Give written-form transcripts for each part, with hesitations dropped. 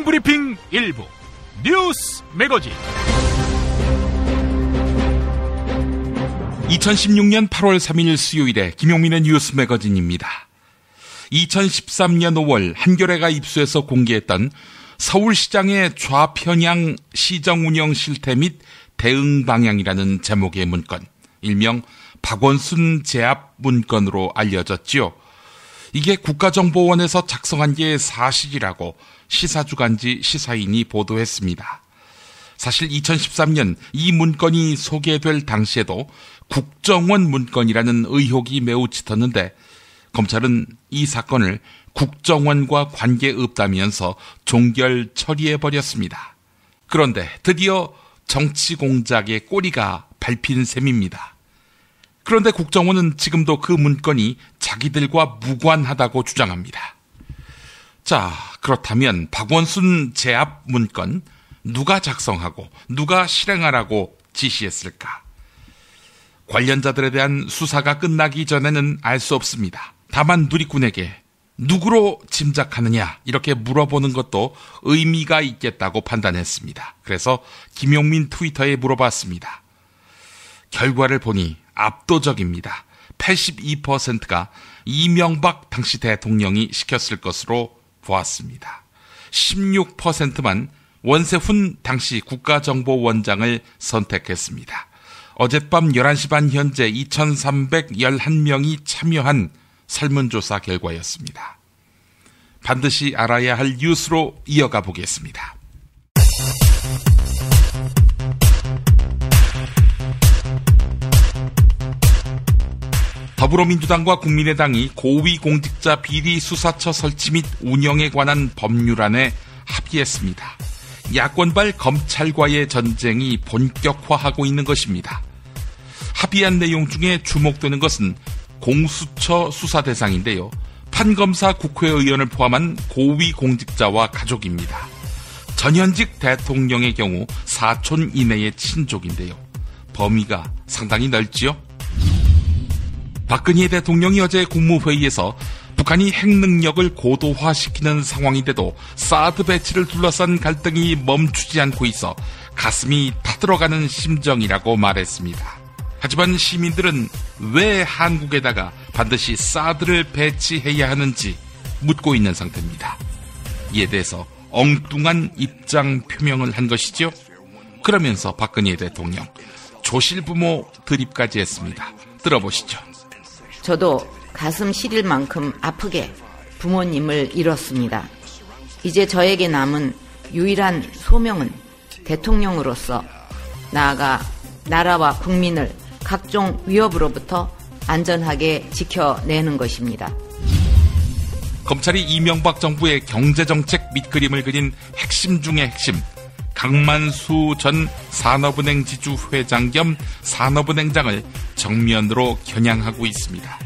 모닝브리핑 일부 뉴스 매거진 2016년 8월 3일 수요일에 김용민의 뉴스 매거진입니다. 2013년 5월 한겨레가 입수해서 공개했던 서울시장의 좌편향 시정운영 실태 및 대응 방향이라는 제목의 문건, 일명 박원순 제압 문건으로 알려졌지요. 이게 국가정보원에서 작성한 게 사실이라고 시사주간지 시사인이 보도했습니다. 사실 2013년 이 문건이 소개될 당시에도 국정원 문건이라는 의혹이 매우 짙었는데 검찰은 이 사건을 국정원과 관계없다면서 종결 처리해버렸습니다. 그런데 드디어 정치 공작의 꼬리가 밟힌 셈입니다. 그런데 국정원은 지금도 그 문건이 자기들과 무관하다고 주장합니다. 자, 그렇다면 박원순 제압 문건 누가 작성하고 누가 실행하라고 지시했을까? 관련자들에 대한 수사가 끝나기 전에는 알 수 없습니다. 다만 누리꾼에게 누구로 짐작하느냐 이렇게 물어보는 것도 의미가 있겠다고 판단했습니다. 그래서 김용민 트위터에 물어봤습니다. 결과를 보니 압도적입니다. 82%가 이명박 당시 대통령이 시켰을 것으로 보았습니다. 16%만 원세훈 당시 국가정보원장을 선택했습니다. 어젯밤 11시 반 현재 2311명이 참여한 설문조사 결과였습니다. 반드시 알아야 할 뉴스로 이어가 보겠습니다. 더불어민주당과 국민의당이 고위공직자 비리수사처 설치 및 운영에 관한 법률안에 합의했습니다. 야권발 검찰과의 전쟁이 본격화하고 있는 것입니다. 합의한 내용 중에 주목되는 것은 공수처 수사 대상인데요. 판검사 국회의원을 포함한 고위공직자와 가족입니다. 전현직 대통령의 경우 사촌 이내의 친족인데요. 범위가 상당히 넓지요. 박근혜 대통령이 어제 국무회의에서 북한이 핵 능력을 고도화시키는 상황인데도 사드 배치를 둘러싼 갈등이 멈추지 않고 있어 가슴이 타들어가는 심정이라고 말했습니다. 하지만 시민들은 왜 한국에다가 반드시 사드를 배치해야 하는지 묻고 있는 상태입니다. 이에 대해서 엉뚱한 입장 표명을 한 것이죠. 그러면서 박근혜 대통령 조실부모 드립까지 했습니다. 들어보시죠. 저도 가슴 시릴 만큼 아프게 부모님을 잃었습니다. 이제 저에게 남은 유일한 소명은 대통령으로서 나아가 나라와 국민을 각종 위협으로부터 안전하게 지켜내는 것입니다. 검찰이 이명박 정부의 경제정책 밑그림을 그린 핵심 중의 핵심, 강만수 전 산업은행 지주 회장 겸 산업은행장을 정면으로 겨냥하고 있습니다.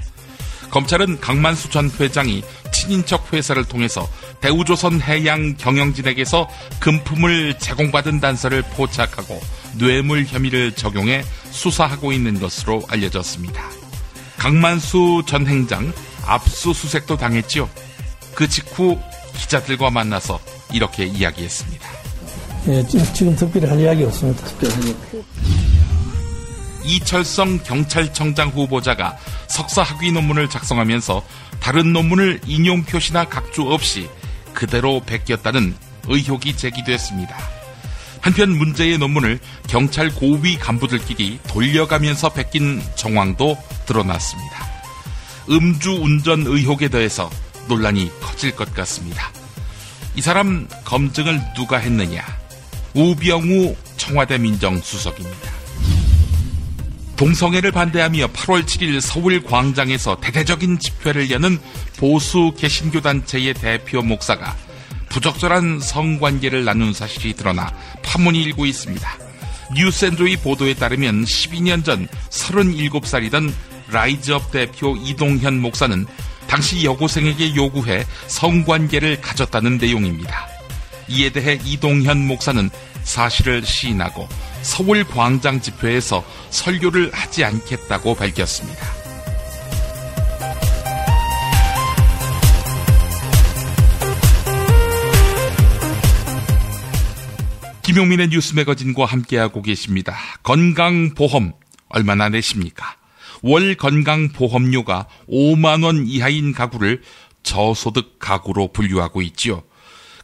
검찰은 강만수 전 회장이 친인척 회사를 통해서 대우조선 해양 경영진에게서 금품을 제공받은 단서를 포착하고 뇌물 혐의를 적용해 수사하고 있는 것으로 알려졌습니다. 강만수 전 행장 압수수색도 당했지요. 그 직후 기자들과 만나서 이렇게 이야기했습니다. 예, 지금 특별히 할 이야기 없습니다. 이철성 경찰청장 후보자가 석사 학위 논문을 작성하면서 다른 논문을 인용 표시나 각주 없이 그대로 베꼈다는 의혹이 제기됐습니다. 한편 문제의 논문을 경찰 고위 간부들끼리 돌려가면서 베낀 정황도 드러났습니다. 음주운전 의혹에 대해서 논란이 커질 것 같습니다. 이 사람 검증을 누가 했느냐? 우병우 청와대 민정수석입니다. 동성애를 반대하며 8월 7일 서울 광장에서 대대적인 집회를 여는 보수 개신교 단체의 대표 목사가 부적절한 성관계를 나눈 사실이 드러나 파문이 일고 있습니다. 뉴스앤조이 보도에 따르면 12년 전 37살이던 라이즈업 대표 이동현 목사는 당시 여고생에게 요구해 성관계를 가졌다는 내용입니다. 이에 대해 이동현 목사는 사실을 시인하고 서울 광장 집회에서 설교를 하지 않겠다고 밝혔습니다. 김용민의 뉴스 매거진과 함께하고 계십니다. 건강보험 얼마나 내십니까? 월 건강보험료가 5만 원 이하인 가구를 저소득 가구로 분류하고 있지요.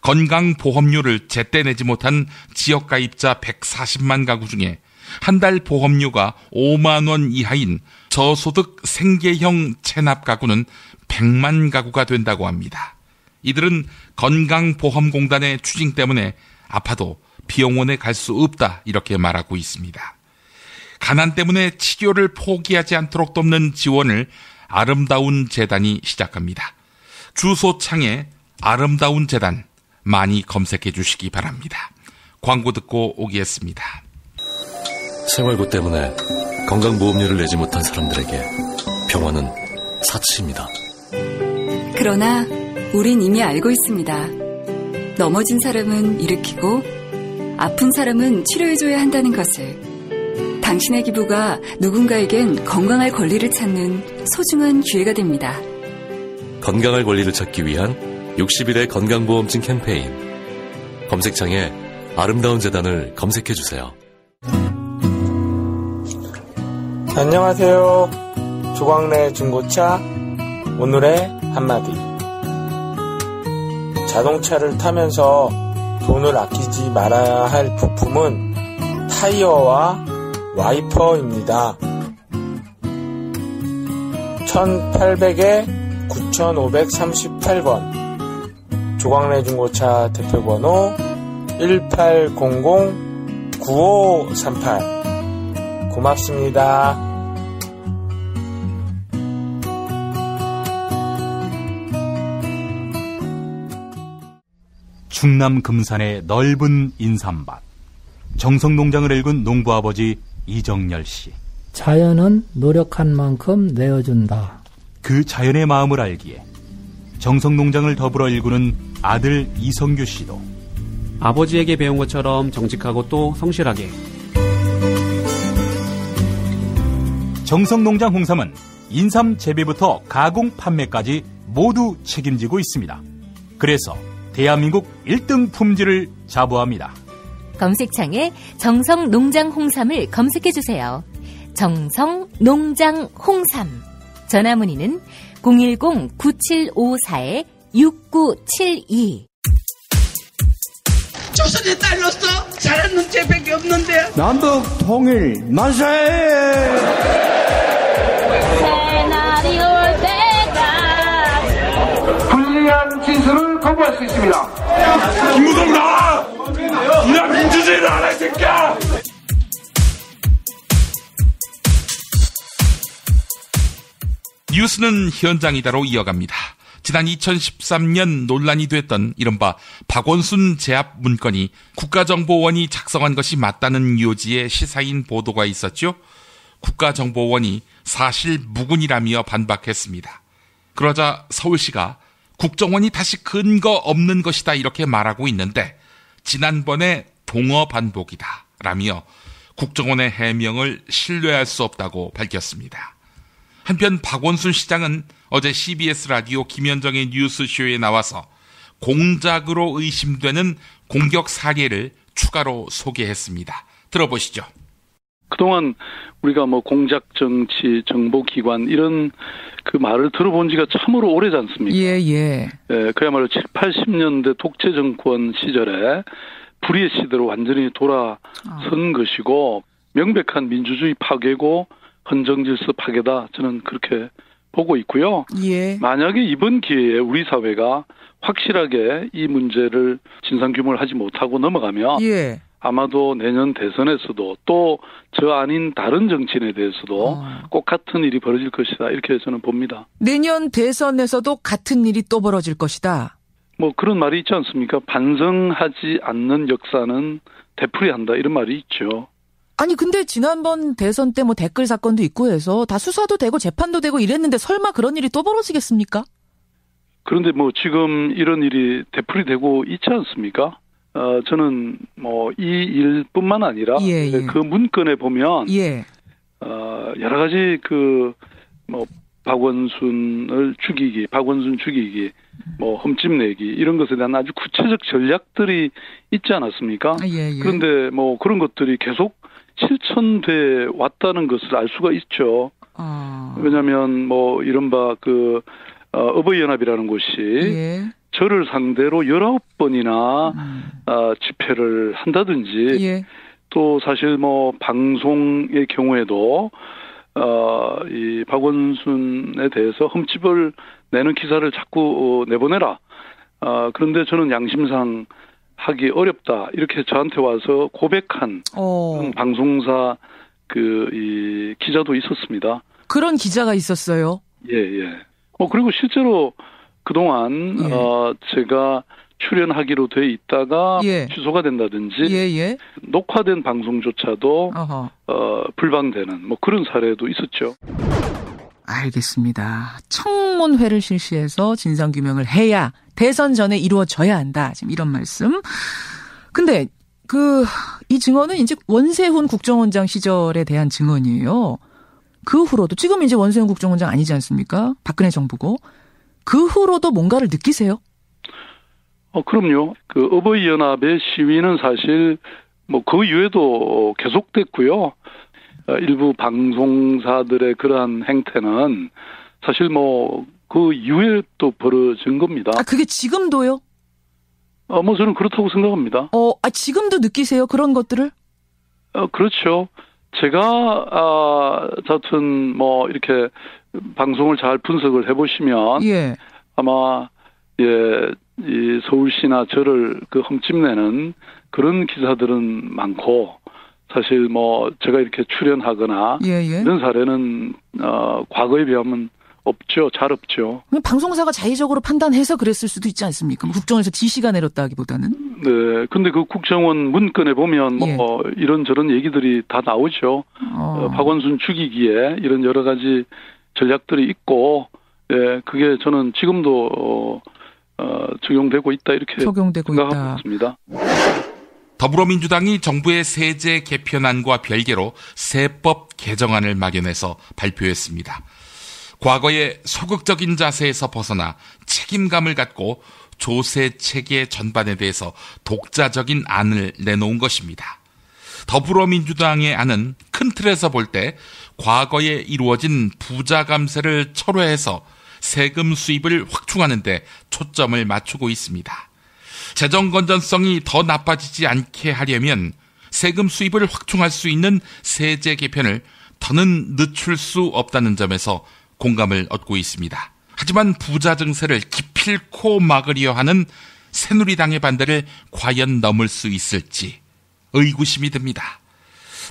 건강보험료를 제때 내지 못한 지역가입자 140만 가구 중에 한 달 보험료가 5만 원 이하인 저소득 생계형 체납 가구는 100만 가구가 된다고 합니다. 이들은 건강보험공단의 추징 때문에 아파도 비용원에 갈 수 없다 이렇게 말하고 있습니다. 가난 때문에 치료를 포기하지 않도록 돕는 지원을 아름다운 재단이 시작합니다. 주소창에 아름다운 재단 많이 검색해 주시기 바랍니다. 광고 듣고 오겠습니다. 생활고 때문에 건강보험료를 내지 못한 사람들에게 병원은 사치입니다. 그러나 우린 이미 알고 있습니다. 넘어진 사람은 일으키고 아픈 사람은 치료해줘야 한다는 것을. 당신의 기부가 누군가에겐 건강할 권리를 찾는 소중한 기회가 됩니다. 건강할 권리를 찾기 위한 60일의 건강보험증 캠페인. 검색창에 아름다운 재단을 검색해주세요. 안녕하세요. 조광래 중고차 오늘의 한마디. 자동차를 타면서 돈을 아끼지 말아야 할 부품은 타이어와 와이퍼입니다. 1800에 9538번 조광래 중고차 대표번호 1800-9538 고맙습니다. 충남 금산의 넓은 인삼밭. 정성농장을 일군 농부아버지 이정열 씨. 자연은 노력한 만큼 내어준다. 그 자연의 마음을 알기에 정성농장을 더불어 일구는 아들 이성규 씨도 아버지에게 배운 것처럼 정직하고 또 성실하게. 정성농장 홍삼은 인삼 재배부터 가공 판매까지 모두 책임지고 있습니다. 그래서 대한민국 1등 품질을 자부합니다. 검색창에 정성농장 홍삼을 검색해주세요. 정성농장 홍삼. 전화문의는 010-9754-6972. 조선의 딸로서 잘하는 죄밖에 없는데. 남북 통일 만세! 새날이 올 때까지 불리한 진술을 거부할 수 있습니다. 김무성 나와! 이나 민주주의 나라 이 새끼야! 뉴스는 현장이다로 이어갑니다. 지난 2013년 논란이 됐던 이른바 박원순 제압 문건이 국가정보원이 작성한 것이 맞다는 요지의 시사인 보도가 있었죠. 국가정보원이 사실 무근이라며 반박했습니다. 그러자 서울시가 국정원이 다시 근거 없는 것이다 이렇게 말하고 있는데 지난번에 동어 반복이다 라며 국정원의 해명을 신뢰할 수 없다고 밝혔습니다. 한편 박원순 시장은 어제 CBS 라디오 김현정의 뉴스쇼에 나와서 공작으로 의심되는 공격 사례를 추가로 소개했습니다. 들어보시죠. 그동안 우리가 공작 정치, 정보기관 이런 그 말을 들어본 지가 참으로 오래지 않습니까? 예, 그야말로 7, 80년대 독재 정권 시절에 불의의 시대로 완전히 돌아선 것이고 명백한 민주주의 파괴고 헌정질서 파괴다. 저는 그렇게 보고 있고요. 예. 만약에 이번 기회에 우리 사회가 확실하게 이 문제를 진상규명을 하지 못하고 넘어가면 아마도 내년 대선에서도 또 저 아닌 다른 정치인에 대해서도 꼭 같은 일이 벌어질 것이다. 이렇게 저는 봅니다. 내년 대선에서도 같은 일이 또 벌어질 것이다. 그런 말이 있지 않습니까? 반성하지 않는 역사는 되풀이한다. 이런 말이 있죠. 아니 근데 지난번 대선 때 댓글 사건도 있고 해서 다 수사도 되고 재판도 되고 이랬는데 설마 그런 일이 또 벌어지겠습니까? 그런데 지금 이런 일이 되풀이되고 있지 않습니까? 저는 이 일뿐만 아니라 그 문건에 보면 여러 가지 박원순 죽이기, 뭐 흠집 내기 이런 것에 대한 아주 구체적 전략들이 있지 않았습니까? 예. 그런데 뭐 그런 것들이 계속 실천돼 왔다는 것을 알 수가 있죠. 왜냐하면 뭐 이른바 어버이연합이라는 곳이 저를 상대로 19번이나 집회를 한다든지 또 사실 뭐 방송의 경우에도 이 박원순에 대해서 흠집을 내는 기사를 자꾸 내보내라. 그런데 저는 양심상 하기 어렵다. 이렇게 저한테 와서 고백한 방송사 이 기자도 있었습니다. 그런 기자가 있었어요? 예. 그리고 실제로 그동안 제가 출연하기로 돼 있다가 취소가 된다든지 녹화된 방송조차도 불방되는 뭐 그런 사례도 있었죠. 알겠습니다. 청문회를 실시해서 진상규명을 해야 대선 전에 이루어져야 한다. 지금 이런 말씀. 근데 이 증언은 이제 원세훈 국정원장 시절에 대한 증언이에요. 그 후로도 지금 이제 원세훈 국정원장 아니지 않습니까? 박근혜 정부고. 그 후로도 뭔가를 느끼세요? 그럼요. 어버이연합의 시위는 사실 뭐 그 이후에도 계속됐고요. 일부 방송사들의 그러한 행태는 사실 뭐 그 이후에 또 벌어진 겁니다. 그게 지금도요? 뭐 저는 그렇다고 생각합니다. 지금도 느끼세요? 그런 것들을? 그렇죠. 제가 하여튼 뭐 이렇게 방송을 잘 분석을 해보시면 아마 이 서울시나 저를 흠집내는 그런 기사들은 많고 사실 뭐 제가 이렇게 출연하거나 이런 사례는 과거에 비하면 없죠. 잘 없죠. 방송사가 자의적으로 판단해서 그랬을 수도 있지 않습니까? 국정원에서 지시가 내렸다기보다는. 네. 근데 그 국정원 문건에 보면 뭐 이런저런 얘기들이 다 나오죠. 박원순 죽이기에 이런 여러 가지 전략들이 있고 그게 저는 지금도 적용되고 있다 이렇게 생각하고 있습니다. 더불어민주당이 정부의 세제 개편안과 별개로 세법 개정안을 마련해서 발표했습니다. 과거의 소극적인 자세에서 벗어나 책임감을 갖고 조세 체계 전반에 대해서 독자적인 안을 내놓은 것입니다. 더불어민주당의 안은 큰 틀에서 볼 때 과거에 이루어진 부자 감세를 철회해서 세금 수입을 확충하는 데 초점을 맞추고 있습니다. 재정 건전성이 더 나빠지지 않게 하려면 세금 수입을 확충할 수 있는 세제 개편을 더는 늦출 수 없다는 점에서 공감을 얻고 있습니다. 하지만 부자 증세를 기필코 막으려 하는 새누리당의 반대를 과연 넘을 수 있을지 의구심이 듭니다.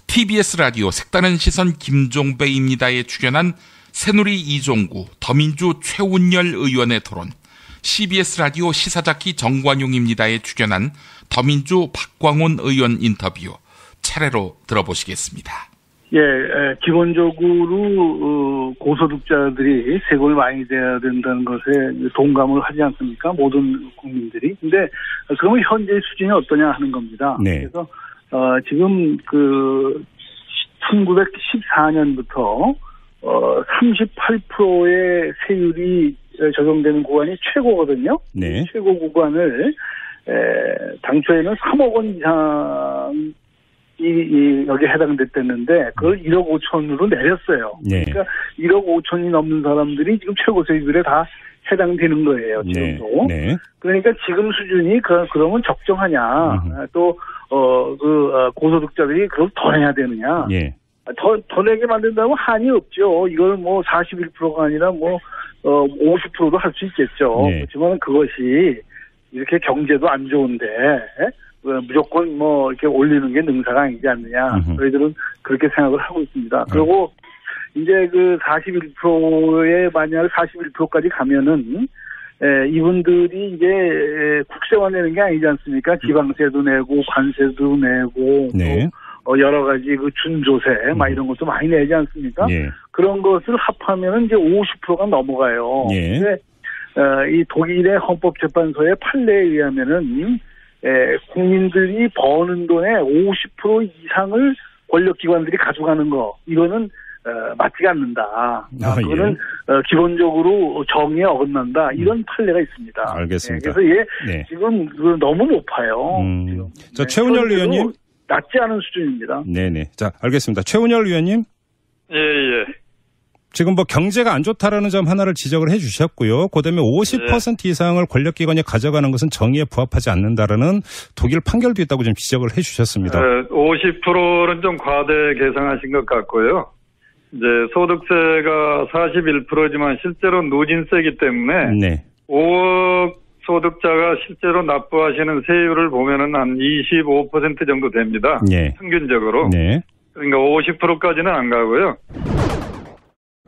TBS 라디오 색다른 시선 김종배입니다에 출연한 새누리 이종구, 더민주 최운열 의원의 토론, CBS 라디오 시사자키 정관용입니다에 출연한 더민주 박광온 의원 인터뷰 차례로 들어보시겠습니다. 기본적으로 고소득자들이 세금을 많이 내야 된다는 것에 동감을 하지 않습니까? 모든 국민들이. 근데 그러면 현재 수준이 어떠냐 하는 겁니다. 그래서 지금 1914년부터 38%의 세율이 적용되는 구간이 최고거든요. 최고 구간을 당초에는 3억 원 이상 여기에 해당됐댔는데 그걸 1억 5천으로 내렸어요. 그러니까 1억 5천이 넘는 사람들이 지금 최고 세율에 다 해당되는 거예요. 지금도. 그러니까 지금 수준이 그러면 적정하냐. 또 고소득자들이 그걸 더 내야 되느냐. 더 내게 만든다면 한이 없죠. 이걸 뭐 41%가 아니라 50%도 할 수 있겠죠. 그렇지만 그것이 이렇게 경제도 안 좋은데 무조건 이렇게 올리는 게 능사가 아니지 않느냐. 저희들은 그렇게 생각을 하고 있습니다. 그리고 이제 41%에 만약 41%까지 가면은 이분들이 이제 국세만 내는 게 아니지 않습니까? 지방세도 내고 관세도 내고 또 여러 가지 준조세 이런 것도 많이 내지 않습니까? 그런 것을 합하면은 이제 50%가 넘어가요. 근데 이 독일의 헌법재판소의 판례에 의하면은 국민들이 버는 돈의 50% 이상을 권력기관들이 가져가는 거, 이거는 맞지가 않는다. 그거는 기본적으로 정의에 어긋난다. 이런 판례가 있습니다. 알겠습니다. 그래서 지금 너무 높아요. 자, 최은열 의원님. 낮지 않은 수준입니다. 네네. 자, 알겠습니다. 최은열 의원님. 예. 지금 경제가 안 좋다라는 점 하나를 지적을 해 주셨고요. 그다음에 50% 이상을 권력기관이 가져가는 것은 정의에 부합하지 않는다라는 독일 판결도 있다고 좀 지적을 해 주셨습니다. 50%는 좀 과대 계상하신 것 같고요. 이제 소득세가 41%지만 실제로 누진세이기 때문에 5억 소득자가 실제로 납부하시는 세율을 보면은 한 25% 정도 됩니다. 평균적으로. 그러니까 50%까지는 안 가고요.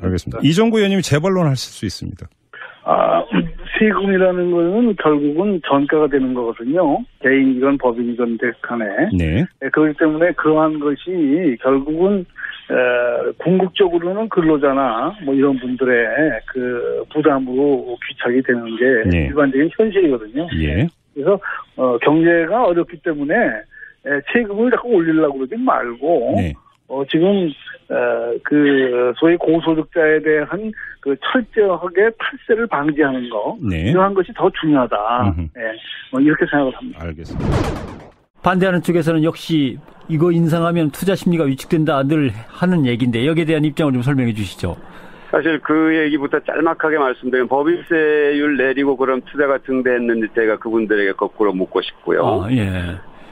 알겠습니다. 이종구 의원님이 재반론 하실 수 있습니다. 세금이라는 거는 결국은 전가가 되는 거거든요. 개인이건 법인이건 간에. 그렇기 때문에 그러한 것이 결국은 궁극적으로는 근로자나 이런 분들의 그 부담으로 귀착이 되는 게 일반적인 현실이거든요. 그래서 경제가 어렵기 때문에 세금을 자꾸 올리려고 그러지 말고 지금 소위 고소득자에 대한 그 철저하게 탈세를 방지하는 거 이러한 것이 더 중요하다. 이렇게 생각을 합니다. 알겠습니다. 반대하는 쪽에서는 역시 이거 인상하면 투자 심리가 위축된다 늘 하는 얘기인데 여기에 대한 입장을 좀 설명해 주시죠. 사실 그 얘기부터 짤막하게 말씀드리면 법인세율 내리고 그럼 투자가 증대했는지 제가 그분들에게 거꾸로 묻고 싶고요.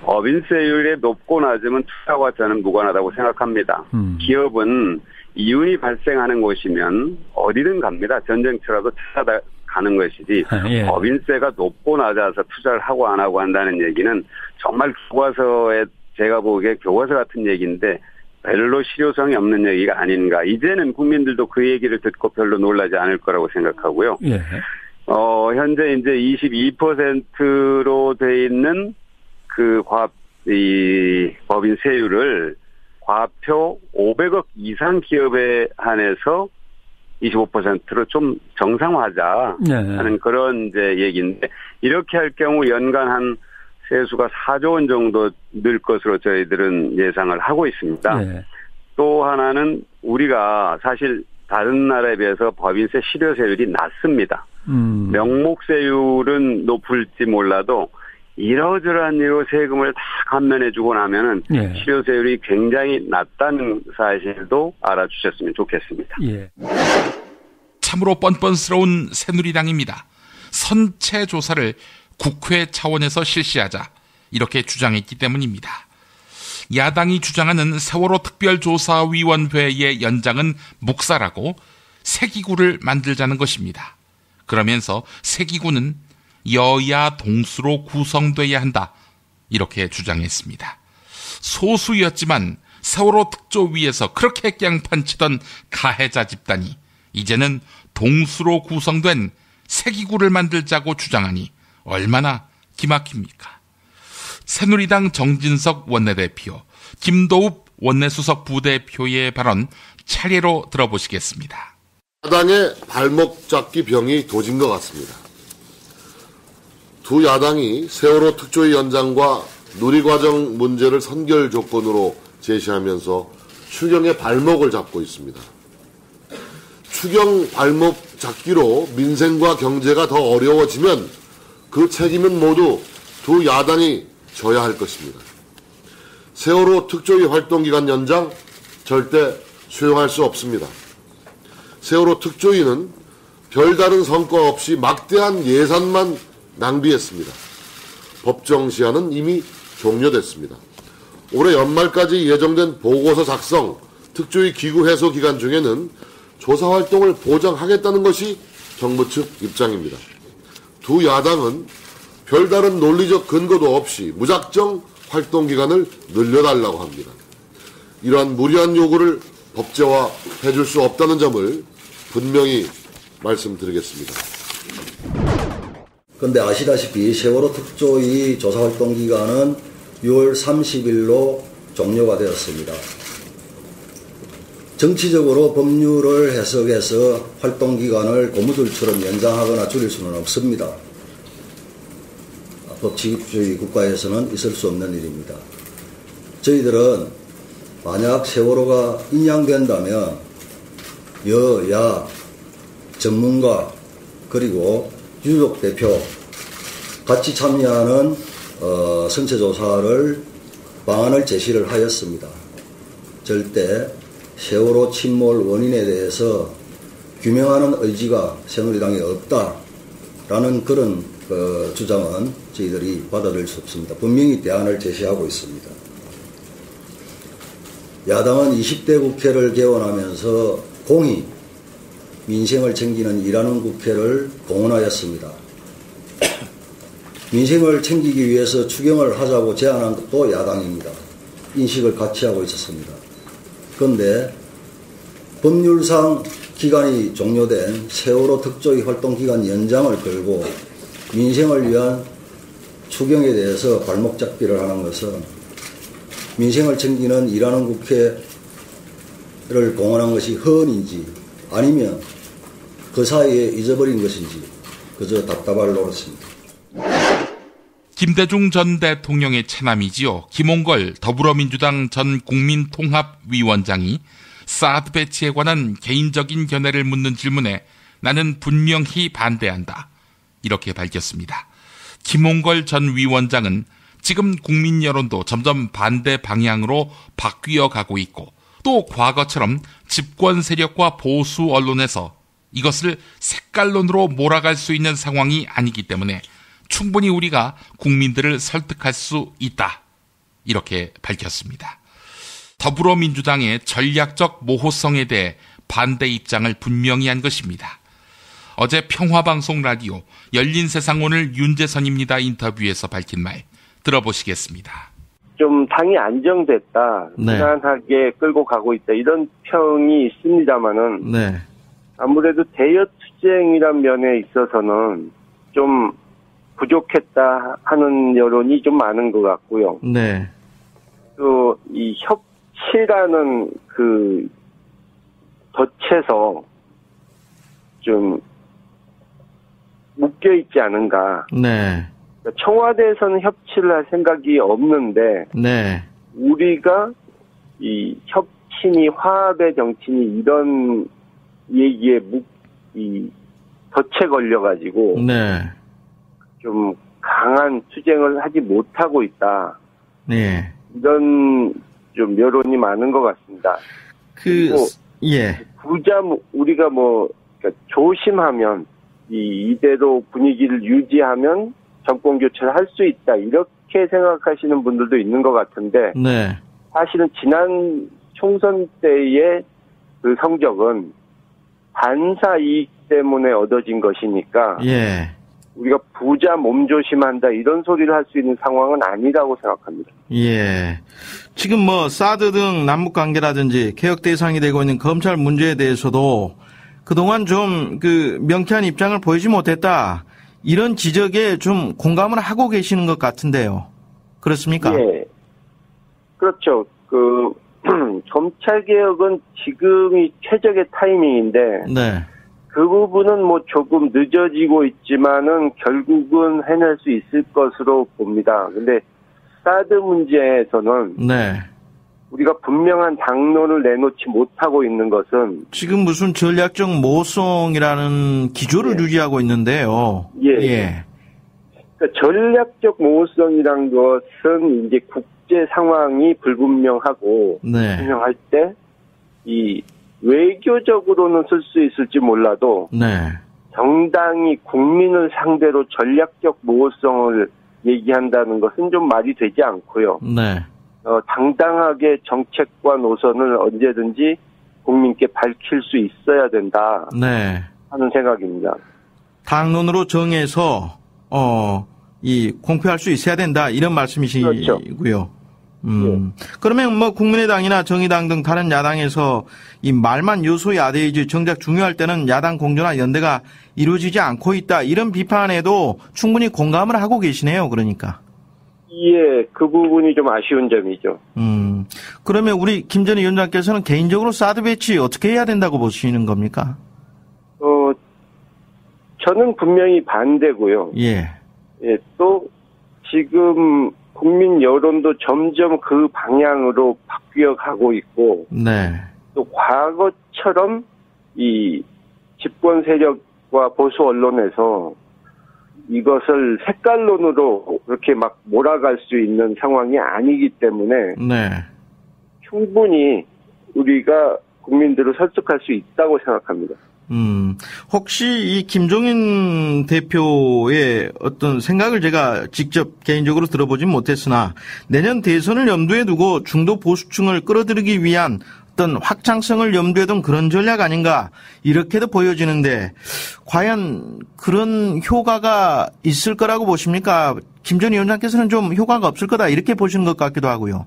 법인세율이 높고 낮으면 투자와 저는 무관하다고 생각합니다. 기업은 이윤이 발생하는 곳이면 어디든 갑니다. 전쟁처라도 찾아가는 것이지 법인세가 높고 낮아서 투자를 하고 안 하고 한다는 얘기는 정말 교과서에 제가 보기에 교과서 같은 얘기인데 별로 실효성이 없는 얘기가 아닌가. 이제는 국민들도 그 얘기를 듣고 별로 놀라지 않을 거라고 생각하고요. 현재 이제 22%로 돼 있는 이 법인세율을 과표 500억 이상 기업에 한해서 25%로 좀 정상화하자 하는 그런 이제 얘기인데 이렇게 할 경우 연간 한 세수가 4조 원 정도 늘 것으로 저희들은 예상을 하고 있습니다. 또 하나는 우리가 사실 다른 나라에 비해서 법인세 실효세율이 낮습니다. 명목세율은 높을지 몰라도 이러저러한 이유로 세금을 다 감면해주고 나면은 실효세율이 굉장히 낮다는 사실도 알아주셨으면 좋겠습니다. 참으로 뻔뻔스러운 새누리당입니다. 선체 조사를 국회 차원에서 실시하자 이렇게 주장했기 때문입니다. 야당이 주장하는 세월호 특별조사위원회의 연장은 묵살하고 새 기구를 만들자는 것입니다. 그러면서 새 기구는 여야 동수로 구성돼야 한다 이렇게 주장했습니다. 소수였지만 세월호 특조위에서 그렇게 깽판치던 가해자 집단이 이제는 동수로 구성된 새 기구를 만들자고 주장하니 얼마나 기막힙니까? 새누리당 정진석 원내대표, 김도읍 원내수석 부대표의 발언 차례로 들어보시겠습니다. 야당의 발목 잡기 병이 도진 것 같습니다. 두 야당이 세월호 특조위 연장과 누리과정 문제를 선결 조건으로 제시하면서 추경의 발목을 잡고 있습니다. 추경 발목 잡기로 민생과 경제가 더 어려워지면 그 책임은 모두 두 야당이 져야 할 것입니다. 세월호 특조위 활동기간 연장 절대 수용할 수 없습니다. 세월호 특조위는 별다른 성과 없이 막대한 예산만 낭비했습니다. 법정 시한은 이미 종료됐습니다. 올해 연말까지 예정된 보고서 작성, 특조위 기구 해소 기간 중에는 조사 활동을 보장하겠다는 것이 정부 측 입장입니다. 두 야당은 별다른 논리적 근거도 없이 무작정 활동 기간을 늘려달라고 합니다. 이러한 무리한 요구를 법제화해 줄 수 없다는 점을 분명히 말씀드리겠습니다. 그런데 아시다시피 세월호 특조위 조사활동 기간은 6월 30일로 종료가 되었습니다. 정치적으로 법률을 해석해서 활동 기간을 고무줄처럼 연장하거나 줄일 수는 없습니다. 법치주의 국가에서는 있을 수 없는 일입니다. 저희들은 만약 세월호가 인양된다면 여야 전문가 그리고 유족 대표 같이 참여하는 선체조사를 방안을 제시를 하였습니다. 절대 세월호 침몰 원인에 대해서 규명하는 의지가 새누리당에 없다라는 그런 주장은 저희들이 받아들일 수 없습니다. 분명히 대안을 제시하고 있습니다. 야당은 20대 국회를 개원하면서 공히 민생을 챙기는 일하는 국회를 공언하였습니다. 민생을 챙기기 위해서 추경을 하자고 제안한 것도 야당입니다. 인식을 같이 하고 있었습니다. 그런데 법률상 기간이 종료된 세월호 특조위 활동기간 연장을 걸고 민생을 위한 추경에 대해서 발목 잡기를 하는 것은 민생을 챙기는 일하는 국회를 공언한 것이 허언인지 아니면 그 사이에 잊어버린 것인지 그저 답답할 노릇입니다. 김대중 전 대통령의 차남이지요. 김홍걸 더불어민주당 전 국민통합위원장이 사드 배치에 관한 개인적인 견해를 묻는 질문에 나는 분명히 반대한다. 이렇게 밝혔습니다. 김홍걸 전 위원장은 지금 국민 여론도 점점 반대 방향으로 바뀌어 가고 있고 또 과거처럼 집권 세력과 보수 언론에서 이것을 색깔론으로 몰아갈 수 있는 상황이 아니기 때문에 충분히 우리가 국민들을 설득할 수 있다. 이렇게 밝혔습니다. 더불어민주당의 전략적 모호성에 대해 반대 입장을 분명히 한 것입니다. 어제 평화방송 라디오 열린세상 오늘 윤재선입니다 인터뷰에서 밝힌 말 들어보시겠습니다. 좀 당이 안정됐다. 네. 편안하게 끌고 가고 있다. 이런 평이 있습니다마는 네. 아무래도 대여 투쟁이란 면에 있어서는 좀 부족했다 하는 여론이 좀 많은 것 같고요. 네. 또 이 협치라는 그 덫에서 좀 묶여 있지 않은가. 네. 청와대에서는 협치를 할 생각이 없는데 네. 우리가 이 협친이 화합의 정치니 이런 얘기에 이 덫에 걸려가지고 네. 좀 강한 투쟁을 하지 못하고 있다. 네. 이런 좀 여론이 많은 것 같습니다. 그리고 예. 우리가 그러니까 조심하면 이대로 분위기를 유지하면 정권 교체를 할 수 있다. 이렇게 생각하시는 분들도 있는 것 같은데 네. 사실은 지난 총선 때의 그 성적은 반사 이익 때문에 얻어진 것이니까 예. 우리가 부자 몸조심한다 이런 소리를 할 수 있는 상황은 아니라고 생각합니다. 예. 지금 사드 등 남북 관계라든지 개혁 대상이 되고 있는 검찰 문제에 대해서도 그동안 좀 명쾌한 입장을 보이지 못했다. 이런 지적에 좀 공감을 하고 계시는 것 같은데요. 그렇습니까? 예. 그렇죠. 검찰 개혁은 지금이 최적의 타이밍인데. 네. 그 부분은 조금 늦어지고 있지만은 결국은 해낼 수 있을 것으로 봅니다. 근데 사드 문제에서는 네. 우리가 분명한 당론을 내놓지 못하고 있는 것은 지금 무슨 전략적 모호성이라는 기조를 유지하고 있는데요. 예. 그러니까 전략적 모호성이란 것은 이제 국제 상황이 불분명하고 네. 분명할 때 이 외교적으로는 쓸 수 있을지 몰라도 네. 정당이 국민을 상대로 전략적 모호성을 얘기한다는 것은 좀 말이 되지 않고요. 네. 당당하게 정책과 노선을 언제든지 국민께 밝힐 수 있어야 된다. 네. 하는 생각입니다. 당론으로 정해서 공표할 수 있어야 된다 이런 말씀이시고요. 그렇죠. 그러면 국민의당이나 정의당 등 다른 야당에서 이 말만 요소 야대이지 정작 중요할 때는 야당 공조나 연대가 이루어지지 않고 있다 이런 비판에도 충분히 공감을 하고 계시네요. 그러니까. 예, 그 부분이 좀 아쉬운 점이죠. 그러면 우리 김 전 위원장께서는 개인적으로 사드 배치 어떻게 해야 된다고 보시는 겁니까? 저는 분명히 반대고요. 예. 예, 또 지금 국민 여론도 점점 그 방향으로 바뀌어 가고 있고. 네. 또 과거처럼 이 집권 세력과 보수 언론에서 이것을 색깔론으로 그렇게 막 몰아갈 수 있는 상황이 아니기 때문에 네. 충분히 우리가 국민들을 설득할 수 있다고 생각합니다. 혹시 이 김종인 대표의 어떤 생각을 제가 직접 개인적으로 들어보진 못했으나 내년 대선을 염두에 두고 중도 보수층을 끌어들이기 위한 어떤 확장성을 염두에 둔 그런 전략 아닌가 이렇게도 보여지는데 과연 그런 효과가 있을 거라고 보십니까? 김 전 위원장께서는 좀 효과가 없을 거다 이렇게 보시는 것 같기도 하고요.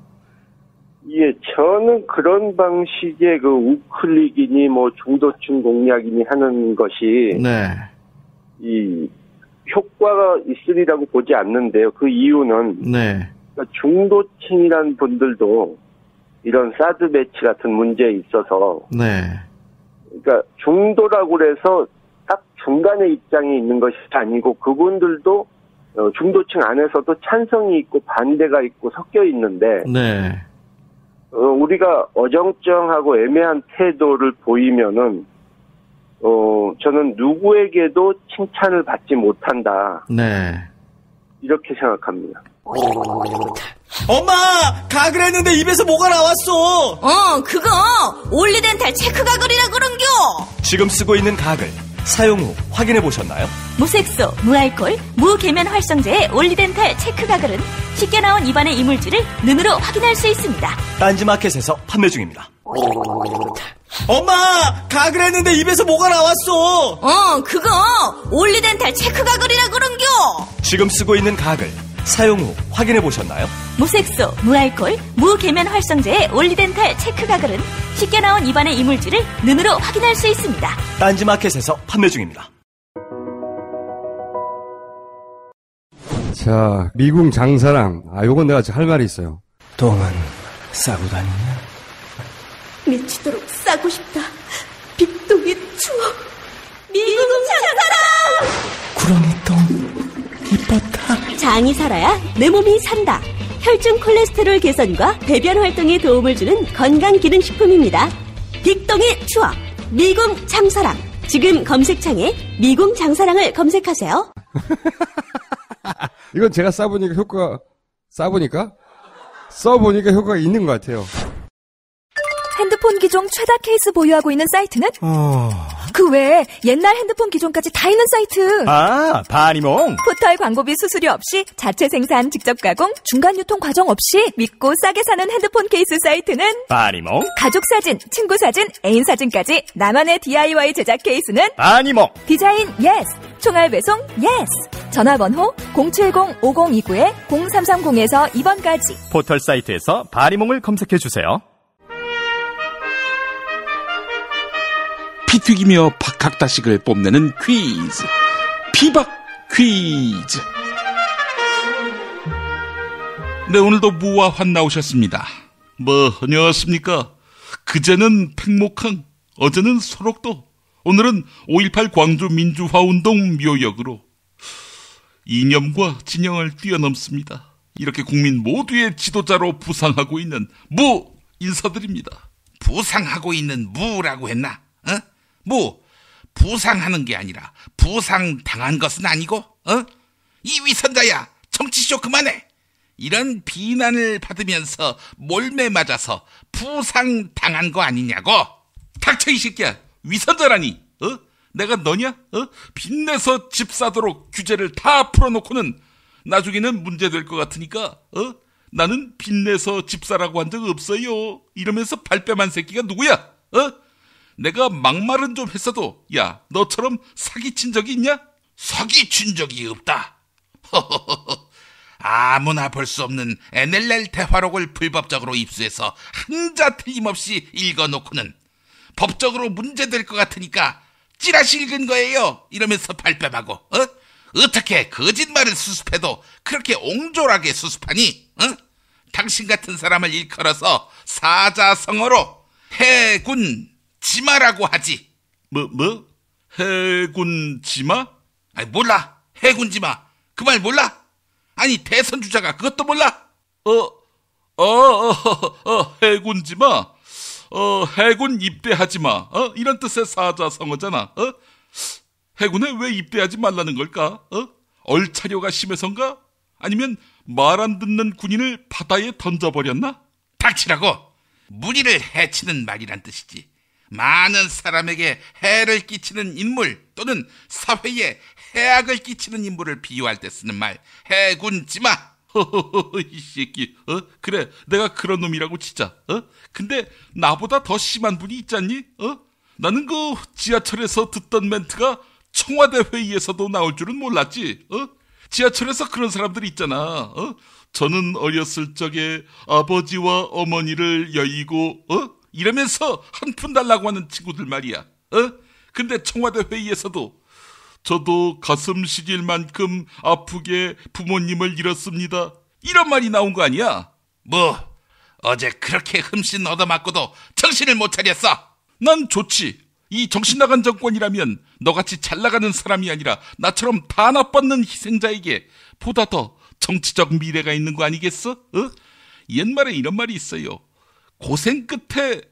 예, 저는 그런 방식의 그 우클릭이니 뭐 중도층 공략이니 하는 것이 네. 이 효과가 있으리라고 보지 않는데요. 그 이유는 네. 그러니까 중도층이란 분들도 이런 사드 배치 같은 문제에 있어서 네. 그러니까 중도라고 그래서 딱 중간에 입장이 있는 것이 아니고 그분들도 중도층 안에서도 찬성이 있고 반대가 있고 섞여 있는데 네. 우리가 어정쩡하고 애매한 태도를 보이면은 저는 누구에게도 칭찬을 받지 못한다. 네. 이렇게 생각합니다. 엄마! 가글 했는데 입에서 뭐가 나왔어! 그거 올리덴탈 체크 가글이라 그런겨! 지금 쓰고 있는 가글 사용 후 확인해 보셨나요? 무색소, 무알콜, 무계면 활성제의 올리덴탈 체크 가글은 쉽게 나온 입안의 이물질을 눈으로 확인할 수 있습니다. 딴지마켓에서 판매 중입니다. 엄마! 가글 했는데 입에서 뭐가 나왔어! 그거 올리덴탈 체크 가글이라 그런겨! 지금 쓰고 있는 가글 사용 후 확인해 보셨나요? 무색소, 무알콜, 무계면 활성제의 올리덴탈 체크 가글은 쉽게 나온 입안의 이물질을 눈으로 확인할 수 있습니다. 딴지마켓에서 판매 중입니다. 자, 미궁 장사랑. 요건 내가 할 말이 있어요. 똥은 싸고 다니냐? 미치도록 싸고 싶다. 빅동의 추억. 미궁 장사랑! 구렁이 똥 이뻤다. 장이 살아야 내 몸이 산다. 혈중 콜레스테롤 개선과 배변 활동에 도움을 주는 건강기능식품입니다. 빅동의 추억. 미궁 장사랑. 지금 검색창에 미궁 장사랑을 검색하세요. 이건 제가 써보니까 효과가 있는 것 같아요. 핸드폰 기종 최다 케이스 보유하고 있는 사이트는? 그 외에 옛날 핸드폰 기종까지 다 있는 사이트. 바니몽. 포털 광고비 수수료 없이 자체 생산, 직접 가공, 중간 유통 과정 없이 믿고 싸게 사는 핸드폰 케이스 사이트는? 바니몽. 가족 사진, 친구 사진, 애인 사진까지 나만의 DIY 제작 케이스는? 바니몽. 디자인 예스, 총알 배송 예스. 전화번호 070-5029-0330에서 2번까지. 포털 사이트에서 바니몽을 검색해주세요. 피 튀기며 박학다식을 뽐내는 퀴즈. 피박 퀴즈. 네, 오늘도 무와 환 나오셨습니다. 안녕하십니까. 그제는 팽목항, 어제는 소록도, 오늘은 5.18 광주 민주화운동 묘역으로 이념과 진영을 뛰어넘습니다. 이렇게 국민 모두의 지도자로 부상하고 있는 무 인사드립니다. 부상하고 있는 무라고 했나? 부상하는 게 아니라 부상당한 것은 아니고, 이 위선자야, 정치쇼 그만해! 이런 비난을 받으면서 몰매 맞아서 부상당한 거 아니냐고! 닥쳐, 이 새끼야! 위선자라니! 내가 너냐? 빚내서 집 사도록 규제를 다 풀어놓고는 나중에는 문제될 것 같으니까, 나는 빚내서 집 사라고 한 적 없어요. 이러면서 발뺌한 새끼가 누구야? 내가 막말은 좀 했어도 야, 너처럼 사기친 적이 있냐? 사기친 적이 없다. 아무나 볼 수 없는 NLL 대화록을 불법적으로 입수해서 한자 틀림없이 읽어놓고는 법적으로 문제될 것 같으니까 찌라시 읽은 거예요. 이러면서 발뺌하고 어떻게 거짓말을 수습해도 그렇게 옹졸하게 수습하니? 당신 같은 사람을 일컬어서 사자성어로 해군 지마라고 하지. 해군 지마? 아니, 몰라. 해군 지마. 그 말 몰라? 아니, 대선 주자가 그것도 몰라? 해군 지마? 해군 입대하지 마. 이런 뜻의 사자성어잖아. 해군에 왜 입대하지 말라는 걸까? 얼차려가 심해서인가? 아니면 말 안 듣는 군인을 바다에 던져버렸나? 닥치라고. 무리를 해치는 말이란 뜻이지. 많은 사람에게 해를 끼치는 인물 또는 사회에 해악을 끼치는 인물을 비유할 때 쓰는 말, 해군지마. 이 새끼. 그래, 내가 그런 놈이라고 치자. 근데 나보다 더 심한 분이 있잖니? 나는 그 지하철에서 듣던 멘트가 청와대 회의에서도 나올 줄은 몰랐지. 지하철에서 그런 사람들이 있잖아. 저는 어렸을 적에 아버지와 어머니를 여의고 이러면서 한 푼 달라고 하는 친구들 말이야. 근데 청와대 회의에서도 저도 가슴 시릴 만큼 아프게 부모님을 잃었습니다. 이런 말이 나온 거 아니야? 뭐 어제 그렇게 흠씬 얻어맞고도 정신을 못 차렸어? 난 좋지. 이 정신 나간 정권이라면 너같이 잘 나가는 사람이 아니라 나처럼 다 나빠는 희생자에게 보다 더 정치적 미래가 있는 거 아니겠어? 옛말에 이런 말이 있어요. 고생 끝에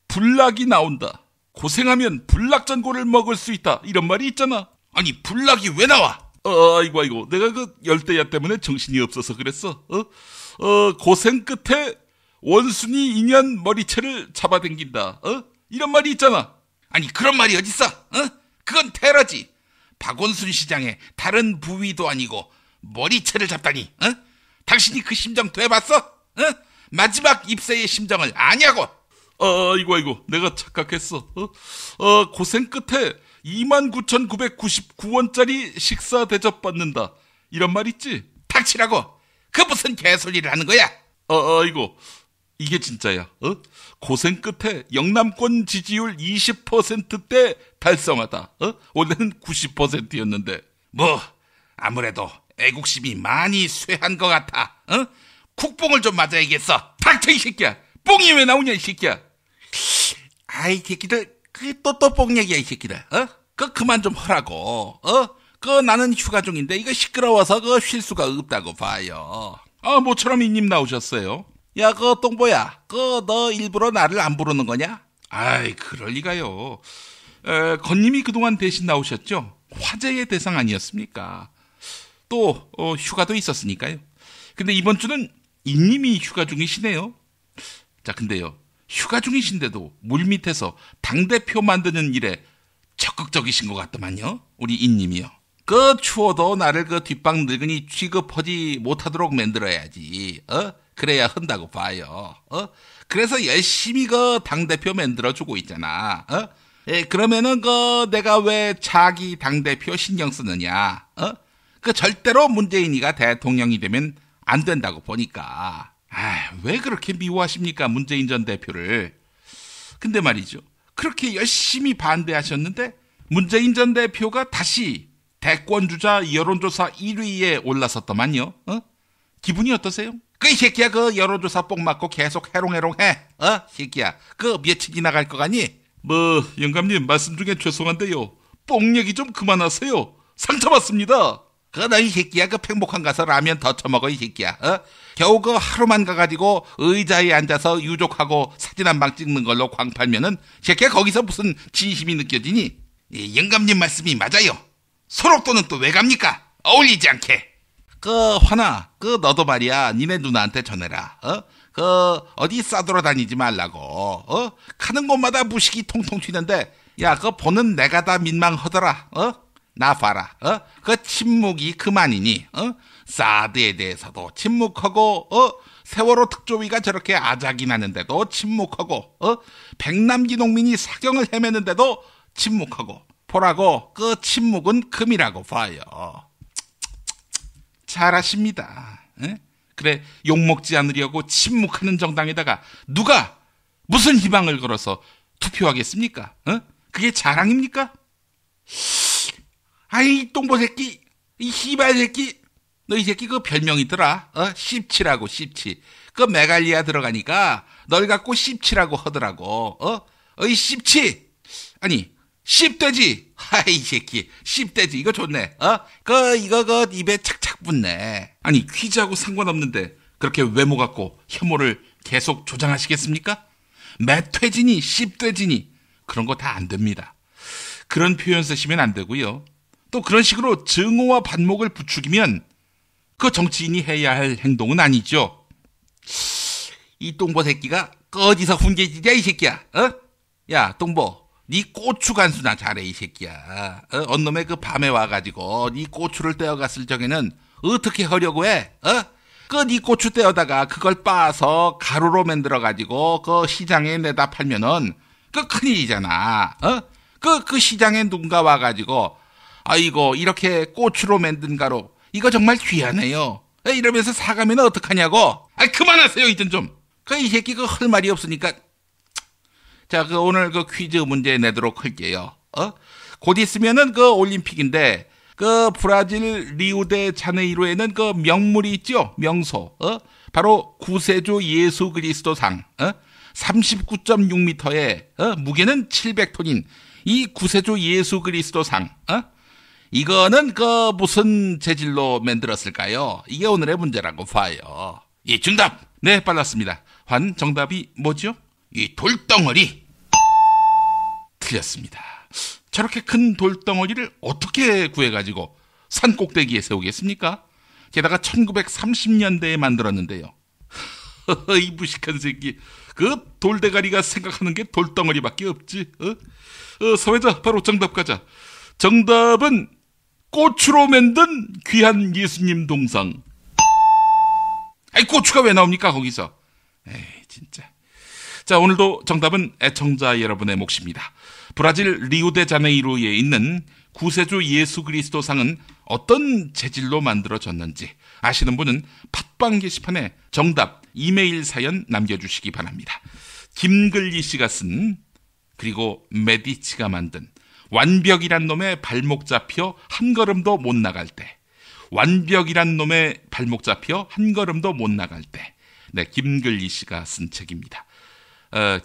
불락이 나온다. 고생하면 불락전골을 먹을 수 있다. 이런 말이 있잖아. 아니 불락이 왜 나와? 아이고 내가 그 열대야 때문에 정신이 없어서 그랬어. 고생 끝에 원순이 인연 머리채를 잡아당긴다. 이런 말이 있잖아. 아니 그런 말이 어딨어? 그건 테러지. 박원순 시장의 다른 부위도 아니고 머리채를 잡다니. 당신이 그 심정 돼봤어? 마지막 입새의 심정을 아냐고. 아이고 내가 착각했어. 고생 끝에 29,999원짜리 식사 대접 받는다. 이런 말 있지? 닥치라고. 그 무슨 개소리를 하는 거야? 아이고 이게 진짜야. 고생 끝에 영남권 지지율 20%대 달성하다. 원래는 90%였는데. 뭐 아무래도 애국심이 많이 쇠한 것 같아. 국뽕을 좀 맞아야겠어. 닥쳐 이 새끼야. 뽕이 왜 나오냐 이 새끼야. 아이 새끼들 그 또 뽕 얘기야 이 새끼들. 그만 좀 하라고. 나는 휴가 중인데 이거 시끄러워서 쉴 수가 없다고 봐요. 모처럼 이님 나오셨어요. 야, 똥보야. 너 일부러 나를 안 부르는 거냐? 아이, 그럴 리가요. 건님이 그동안 대신 나오셨죠? 화제의 대상 아니었습니까? 또, 휴가도 있었으니까요. 근데 이번 주는 이님이 휴가 중이시네요. 자, 근데요. 휴가 중이신데도 물밑에서 당대표 만드는 일에 적극적이신 것 같더만요. 우리 이님이요. 추워도 나를 뒷방 늙은이 취급하지 못하도록 만들어야지. 그래야 한다고 봐요. 그래서 열심히 당대표 만들어주고 있잖아. 그러면은 내가 왜 자기 당대표 신경 쓰느냐. 절대로 문재인이가 대통령이 되면 안 된다고 보니까. 왜 그렇게 미워하십니까, 문재인 전 대표를. 근데 말이죠. 그렇게 열심히 반대하셨는데 문재인 전 대표가 다시 대권주자 여론조사 1위에 올라섰더만요. 기분이 어떠세요? 이 새끼야 여론조사 뽕 맞고 계속 해롱해롱해. 새끼야 며칠이 나갈 거 같니? 영감님 말씀 중에 죄송한데요. 뽕 얘기 좀 그만하세요. 상처받습니다. 너 이 새끼야 팽목항 가서 라면 더 처먹어 이 새끼야. 겨우 하루만 가가지고 의자에 앉아서 유족하고 사진 한 방 찍는 걸로 광팔면은 새끼야 거기서 무슨 진심이 느껴지니? 영감님 말씀이 맞아요. 소록도는 또 왜 갑니까? 어울리지 않게. 화나. 너도 말이야. 니네 누나한테 전해라. 어디 싸돌아다니지 말라고. 가는 곳마다 무식이 통통 튀는데, 야, 보는 내가 다 민망하더라. 나 봐라. 침묵이 그만이니. 사드에 대해서도 침묵하고, 세월호 특조위가 저렇게 아작이 나는데도 침묵하고, 백남기 농민이 사경을 헤매는데도 침묵하고, 보라고 침묵은 금이라고 봐요. 잘하십니다. 그래 욕먹지 않으려고 침묵하는 정당에다가 누가 무슨 희망을 걸어서 투표하겠습니까? 그게 자랑입니까? 아이 똥보 새끼, 이 희발 새끼, 너 이 새끼 별명 있더라. 씹치라고 씹치. 메갈리아 들어가니까 널 갖고 씹치라고 하더라고. 이 씹치. 아니 씹돼지. 하이 새끼 씹돼지 이거 좋네. 이거 입에 착착 붙네. 아니 퀴즈하고 상관없는데 그렇게 외모 갖고 혐오를 계속 조장하시겠습니까? 매퇴지니 씹돼지니 그런 거 다 안 됩니다. 그런 표현 쓰시면 안 되고요. 또 그런 식으로 증오와 반목을 부추기면 그 정치인이 해야 할 행동은 아니죠. 이 똥보 새끼가 어디서 훈계지냐 이 새끼야. 야 똥보, 네 고추 간수나 잘해 이 새끼야. 언놈의 그 밤에 와가지고 네 고추를 떼어갔을 적에는 어떻게 하려고 해? 그 네 고추 떼어다가 그걸 빻아서 가루로 만들어가지고 그 시장에 내다 팔면은 그 큰일이잖아. 그 시장에 누군가 와가지고 아이고 이렇게 고추로 만든 가루 이거 정말 귀하네요. 이러면서 사가면 어떡하냐고. 그만하세요 이젠 좀. 이 새끼 할 말이 없으니까. 자, 오늘 퀴즈 문제 내도록 할게요. 곧 있으면은 올림픽인데 브라질 리우데 자네이루에는 명물이 있죠. 명소. 바로 구세주 예수 그리스도상. 39.6m에 무게는 700톤인 이 구세주 예수 그리스도상. 이거는 무슨 재질로 만들었을까요? 이게 오늘의 문제라고 봐요. 예, 정답. 네, 빨랐습니다. 정답이 뭐죠? 이 돌덩어리. 틀렸습니다. 저렇게 큰 돌덩어리를 어떻게 구해가지고 산 꼭대기에 세우겠습니까? 게다가 1930년대에 만들었는데요. 이 무식한 새끼. 돌대가리가 생각하는 게 돌덩어리밖에 없지. 사회자, 바로 정답 가자. 정답은 고추로 만든 귀한 예수님 동상. 고추가 왜 나옵니까 거기서? 에이 진짜. 자, 오늘도 정답은 애청자 여러분의 몫입니다. 브라질 리우데자네이루에 있는 구세주 예수 그리스도상은 어떤 재질로 만들어졌는지 아시는 분은 팟빵 게시판에 정답 이메일 사연 남겨주시기 바랍니다. 김글리 씨가 쓴, 그리고 메디치가 만든 완벽이란 놈의 발목 잡혀 한 걸음도 못 나갈 때. 완벽이란 놈의 발목 잡혀 한 걸음도 못 나갈 때. 네, 김글리 씨가 쓴 책입니다.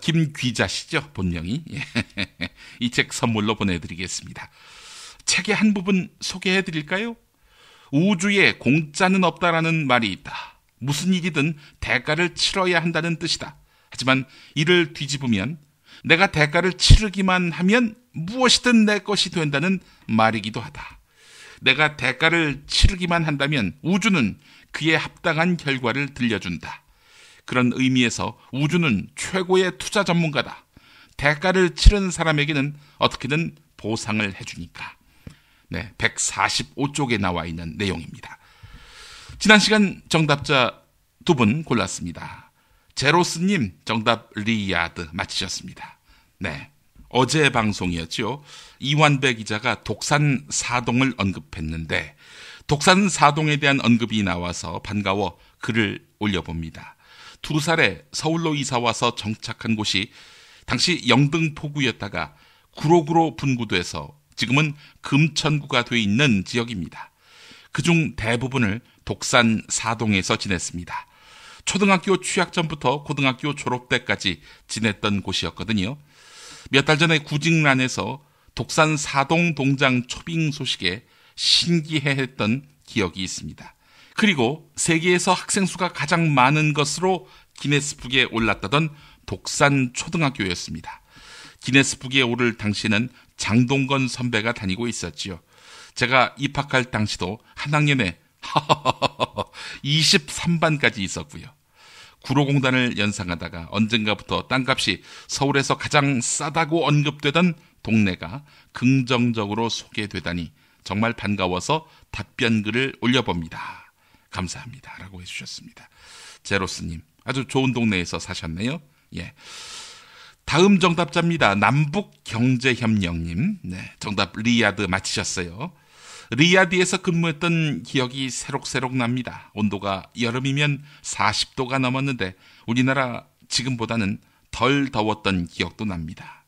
김귀자 씨죠, 본명이. 이 책 선물로 보내드리겠습니다. 책의 한 부분 소개해드릴까요? 우주에 공짜는 없다라는 말이 있다. 무슨 일이든 대가를 치러야 한다는 뜻이다. 하지만 이를 뒤집으면 내가 대가를 치르기만 하면 무엇이든 내 것이 된다는 말이기도 하다. 내가 대가를 치르기만 한다면 우주는 그에 합당한 결과를 들려준다. 그런 의미에서 우주는 최고의 투자 전문가다. 대가를 치른 사람에게는 어떻게든 보상을 해주니까. 네, 145쪽에 나와 있는 내용입니다. 지난 시간 정답자 2분 골랐습니다. 제로스님 정답 리야드 맞히셨습니다. 네, 어제 방송이었죠. 이완배 기자가 독산 사동을 언급했는데 독산 사동에 대한 언급이 나와서 반가워 글을 올려봅니다. 2살에 서울로 이사와서 정착한 곳이 당시 영등포구였다가 구로구로 분구돼서 지금은 금천구가 돼 있는 지역입니다. 그중 대부분을 독산 사동에서 지냈습니다. 초등학교 취학 전부터 고등학교 졸업 때까지 지냈던 곳이었거든요. 몇 달 전에 구직란에서 독산 사동 동장 초빙 소식에 신기해했던 기억이 있습니다. 그리고 세계에서 학생 수가 가장 많은 것으로 기네스북에 올랐다던 독산 초등학교였습니다. 기네스북에 오를 당시에는 장동건 선배가 다니고 있었지요. 제가 입학할 당시도 한 학년에 23반까지 있었고요. 구로공단을 연상하다가 언젠가부터 땅값이 서울에서 가장 싸다고 언급되던 동네가 긍정적으로 소개되다니 정말 반가워서 답변글을 올려봅니다. 감사합니다. 라고 해주셨습니다. 제로스님, 아주 좋은 동네에서 사셨네요. 예. 다음 정답자입니다. 남북경제협력님. 네, 정답 리야드 맞히셨어요. 리야드에서 근무했던 기억이 새록새록 납니다. 온도가 여름이면 40도가 넘었는데 우리나라 지금보다는 덜 더웠던 기억도 납니다.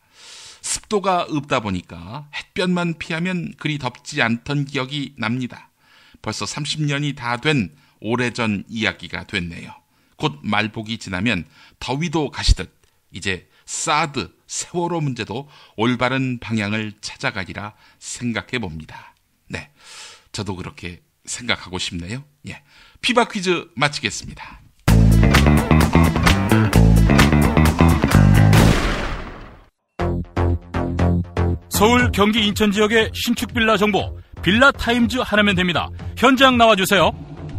습도가 없다 보니까 햇볕만 피하면 그리 덥지 않던 기억이 납니다. 벌써 30년이 다 된 오래전 이야기가 됐네요. 곧 말복이 지나면 더위도 가시듯 이제 사드, 세월호 문제도 올바른 방향을 찾아가리라 생각해 봅니다. 네, 저도 그렇게 생각하고 싶네요. 예, 피바 퀴즈 마치겠습니다. 서울, 경기, 인천 지역의 신축 빌라 정보 빌라타임즈 하나면 됩니다. 현장 나와주세요.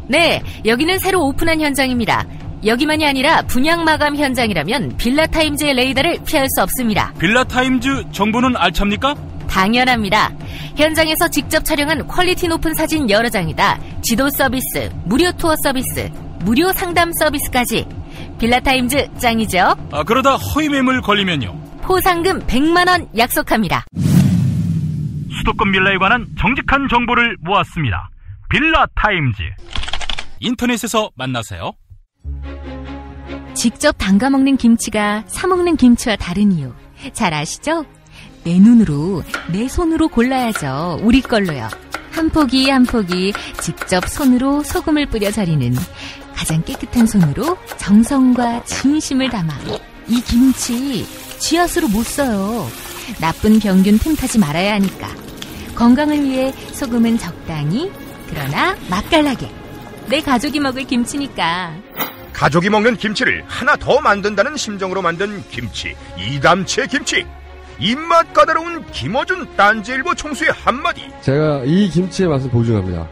네, 여기는 새로 오픈한 현장입니다. 여기만이 아니라 분양 마감 현장이라면 빌라타임즈의 레이더를 피할 수 없습니다. 빌라타임즈 정보는 알찹니까? 당연합니다. 현장에서 직접 촬영한 퀄리티 높은 사진 여러 장이다. 지도 서비스, 무료 투어 서비스, 무료 상담 서비스까지. 빌라타임즈 짱이죠? 그러다 허위 매물 걸리면요? 포상금 100만 원 약속합니다. 수도권 빌라에 관한 정직한 정보를 모았습니다. 빌라타임즈. 인터넷에서 만나세요. 직접 담가 먹는 김치가 사 먹는 김치와 다른 이유 잘 아시죠? 내 눈으로, 내 손으로 골라야죠. 우리 걸로요. 한 포기 한 포기 직접 손으로 소금을 뿌려 절이는 가장 깨끗한 손으로 정성과 진심을 담아 이 김치 쥐앗으로 못 써요. 나쁜 병균 틈타지 말아야 하니까. 건강을 위해 소금은 적당히, 그러나 맛깔나게. 내 가족이 먹을 김치니까. 가족이 먹는 김치를 하나 더 만든다는 심정으로 만든 김치, 이담채 김치. 입맛 까다로운 김어준 딴지일보 총수의 한마디. 제가 이 김치의 맛을 보증합니다.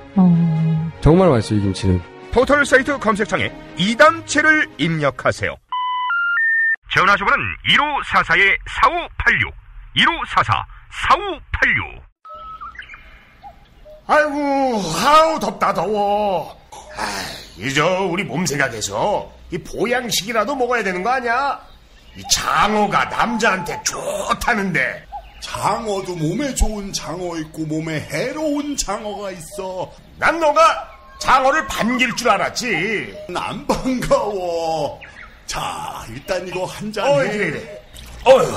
정말 맛있어요, 이 김치는. 포털 사이트 검색창에 이담채를 입력하세요. 전화주문은 1544-4586 1544-4586. 아이고 덥다 더워. 이제 우리 몸 생각해서 이 보양식이라도 먹어야 되는 거 아니야? 이 장어가 남자한테 좋다는데. 장어도 몸에 좋은 장어 있고 몸에 해로운 장어가 있어. 난 너가 장어를 반길 줄 알았지. 안 반가워. 자, 일단 이거 한 잔 해. 그래.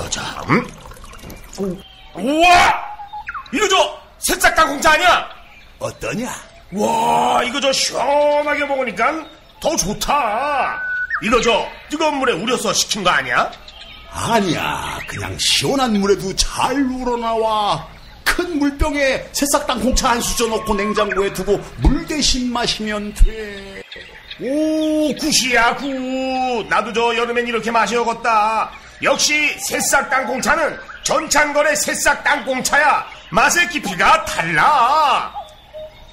자, 우와! 이거 저 새싹 땅콩차 아니야? 어떠냐? 와, 이거 저 시원하게 먹으니까 더 좋다. 이거 저 뜨거운 물에 우려서 식힌 거 아니야? 아니야, 그냥 시원한 물에도 잘 우러나와. 큰 물병에 새싹 땅콩차 한 수저 넣고 냉장고에 두고 물 대신 마시면 돼. 오, 굿이야, 굿. 나도 저 여름엔 이렇게 마셔야겠다. 역시 새싹 땅콩차는 전창걸의 새싹 땅콩차야. 맛의 깊이가 달라.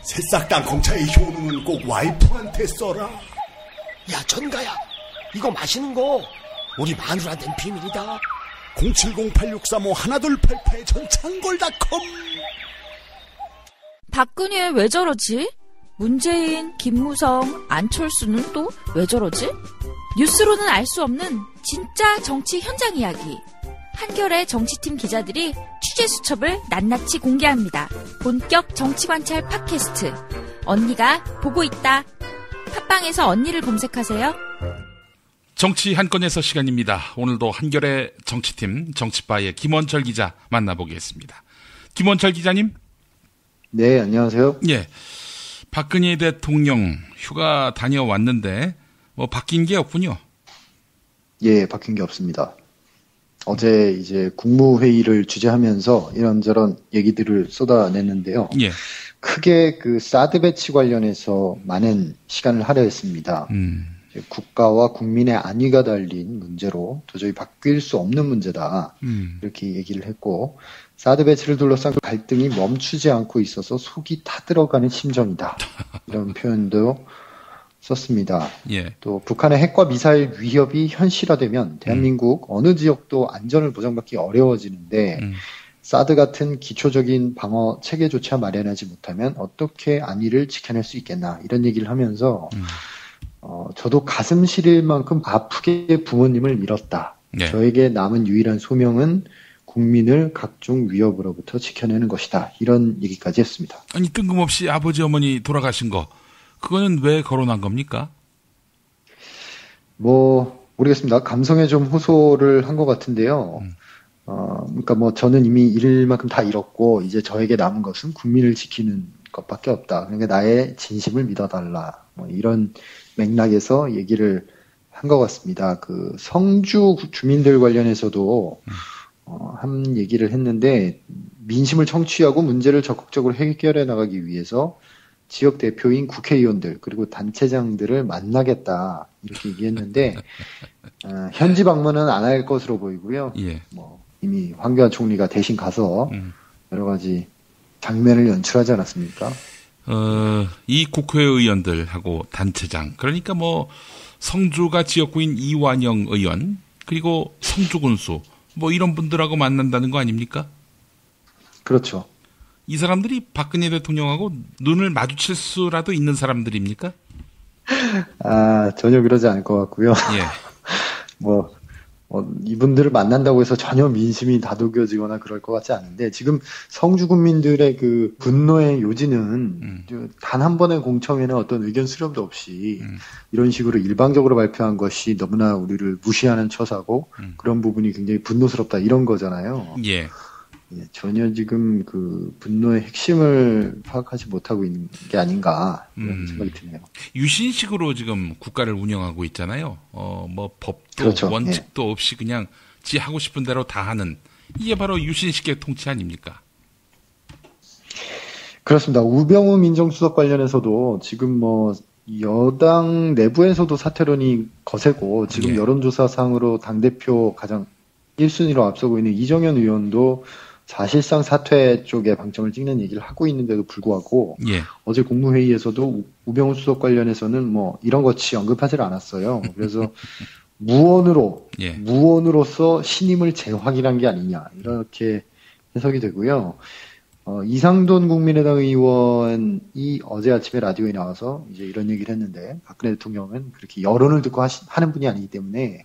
새싹 땅콩차의 효능은 꼭 와이프한테 써라. 야, 전가야, 이거 마시는 거 우리 마누라한테는 비밀이다. 070-8635-1288 전창걸닷컴. 박근혜 왜 저러지? 문재인, 김무성, 안철수는 또 왜 저러지? 뉴스로는 알 수 없는 진짜 정치 현장 이야기. 한겨레 정치팀 기자들이 취재 수첩을 낱낱이 공개합니다. 본격 정치관찰 팟캐스트. 언니가 보고 있다. 팟빵에서 언니를 검색하세요. 정치 한 건에서 시간입니다. 오늘도 한겨레 정치팀 정치바의 김원철 기자 만나보겠습니다. 김원철 기자님. 네, 안녕하세요. 예, 박근혜 대통령 휴가 다녀왔는데 뭐 바뀐 게 없군요. 예, 바뀐 게 없습니다. 어제 이제 국무회의를 주재하면서 이런저런 얘기들을 쏟아냈는데요. 예. 크게 그 사드 배치 관련해서 많은 시간을 할애했습니다. 국가와 국민의 안위가 달린 문제로 도저히 바뀔 수 없는 문제다. 이렇게 얘기를 했고, 사드 배치를 둘러싼 갈등이 멈추지 않고 있어서 속이 타들어가는 심정이다. 이런 표현도 썼습니다. 예. 또 북한의 핵과 미사일 위협이 현실화되면 대한민국 어느 지역도 안전을 보장받기 어려워지는데 사드 같은 기초적인 방어 체계조차 마련하지 못하면 어떻게 안위를 지켜낼 수 있겠나, 이런 얘기를 하면서 저도 가슴 시릴 만큼 아프게 부모님을 잃었다. 네. 저에게 남은 유일한 소명은 국민을 각종 위협으로부터 지켜내는 것이다. 이런 얘기까지 했습니다. 아니, 뜬금없이 아버지 어머니 돌아가신 거, 그거는 왜 거론한 겁니까? 모르겠습니다. 감성에 좀 호소를 한 것 같은데요. 그러니까 저는 이미 잃을 만큼 다 잃었고, 이제 저에게 남은 것은 국민을 지키는 것밖에 없다. 그러니까 나의 진심을 믿어달라. 이런 맥락에서 얘기를 한 것 같습니다. 그 성주 주민들 관련해서도 한 얘기를 했는데, 민심을 청취하고 문제를 적극적으로 해결해 나가기 위해서 지역 대표인 국회의원들 그리고 단체장들을 만나겠다, 이렇게 얘기했는데 현지 방문은 안 할 것으로 보이고요. 예. 이미 황교안 총리가 대신 가서 여러 가지 장면을 연출하지 않았습니까? 이 국회의원들하고 단체장, 그러니까 뭐 성주가 지역구인 이완영 의원, 그리고 성주군수, 뭐 이런 분들하고 만난다는 거 아닙니까? 그렇죠. 이 사람들이 박근혜 대통령하고 눈을 마주칠 수라도 있는 사람들입니까? 전혀 그러지 않을 것 같고요. 예. 이분들을 만난다고 해서 전혀 민심이 다독여지거나 그럴 것 같지 않은데, 지금 성주 군민들의 그 분노의 요지는 단 한 번의 공청회나 어떤 의견 수렴도 없이 이런 식으로 일방적으로 발표한 것이 너무나 우리를 무시하는 처사고, 그런 부분이 굉장히 분노스럽다, 이런 거잖아요. 예. 전혀 지금 그 분노의 핵심을 파악하지 못하고 있는 게 아닌가, 이런 생각이 드네요. 유신식으로 지금 국가를 운영하고 있잖아요. 뭐 법도 그렇죠. 원칙도 없이 그냥 지 하고 싶은 대로 다 하는, 이게 바로 유신식의 통치 아닙니까? 그렇습니다. 우병우 민정수석 관련해서도 지금 뭐 여당 내부에서도 사퇴론이 거세고, 지금 여론조사상으로 당대표 가장 1순위로 앞서고 있는 이정현 의원도 사실상 사퇴 쪽에 방점을 찍는 얘기를 하고 있는데도 불구하고, 어제 국무회의에서도 우병우 수석 관련해서는 뭐 이런 것이 언급하지 않았어요. 그래서 무언으로서 신임을 재확인한 게 아니냐, 이렇게 해석이 되고요. 이상돈 국민의당 의원이 어제 아침에 라디오에 나와서 이제 이런 얘기를 했는데, 박근혜 대통령은 그렇게 여론을 듣고 하는 분이 아니기 때문에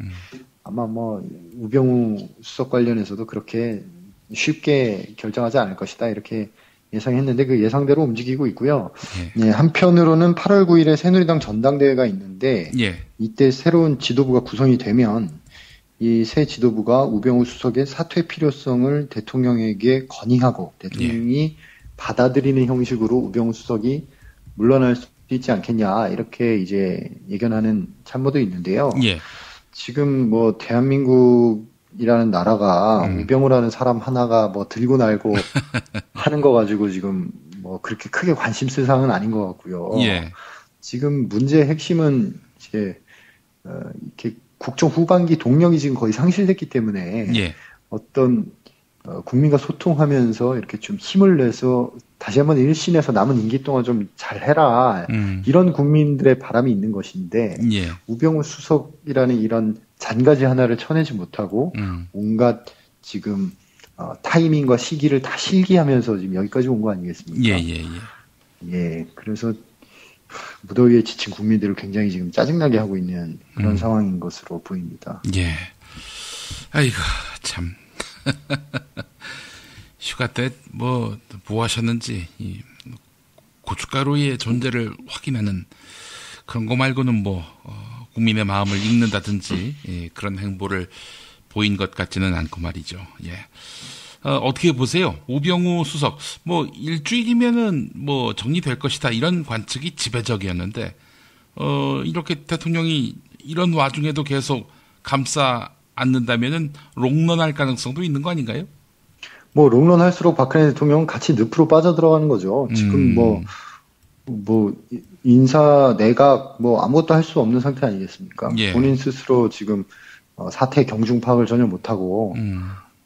아마 뭐 우병우 수석 관련해서도 그렇게 쉽게 결정하지 않을 것이다, 이렇게 예상했는데 그 예상대로 움직이고 있고요. 한편으로는 8월 9일에 새누리당 전당대회가 있는데, 이때 새로운 지도부가 구성이 되면 이 새 지도부가 우병우 수석의 사퇴 필요성을 대통령에게 건의하고, 대통령이 받아들이는 형식으로 우병우 수석이 물러날 수 있지 않겠냐, 이렇게 이제 예견하는 참모도 있는데요. 지금 뭐 대한민국이라는 나라가 우병우라는 사람 하나가 뭐 들고 날고 하는 거 가지고 지금 뭐 그렇게 크게 관심 쓸 사항은 아닌 것 같고요. 지금 문제의 핵심은 이제 이렇게 국정 후반기 동력이 지금 거의 상실됐기 때문에 어떤 국민과 소통하면서 이렇게 좀 힘을 내서 다시 한번 일신에서 남은 임기 동안 좀 잘해라, 이런 국민들의 바람이 있는 것인데, 우병우 수석이라는 이런 잔가지 하나를 쳐내지 못하고 온갖 지금 타이밍과 시기를 다 실기하면서 지금 여기까지 온 거 아니겠습니까? 그래서 무더위에 지친 국민들을 굉장히 지금 짜증나게 하고 있는 그런 상황인 것으로 보입니다. 아이고 참. 휴가 때 뭐 하셨는지, 이 고춧가루의 존재를 확인하는 그런 거 말고는 뭐 국민의 마음을 읽는다든지 그런 행보를 보인 것 같지는 않고 말이죠. 어떻게 보세요? 우병우 수석, 뭐 일주일이면은 뭐 정리될 것이다, 이런 관측이 지배적이었는데, 이렇게 대통령이 이런 와중에도 계속 감싸 안는다면은 롱런할 가능성도 있는 거 아닌가요? 뭐 롱런할수록 박근혜 대통령은 같이 늪으로 빠져들어가는 거죠. 지금 뭐 인사 내각 뭐 아무것도 할 수 없는 상태 아니겠습니까? 본인 스스로 지금 사태 경중 파악을 전혀 못하고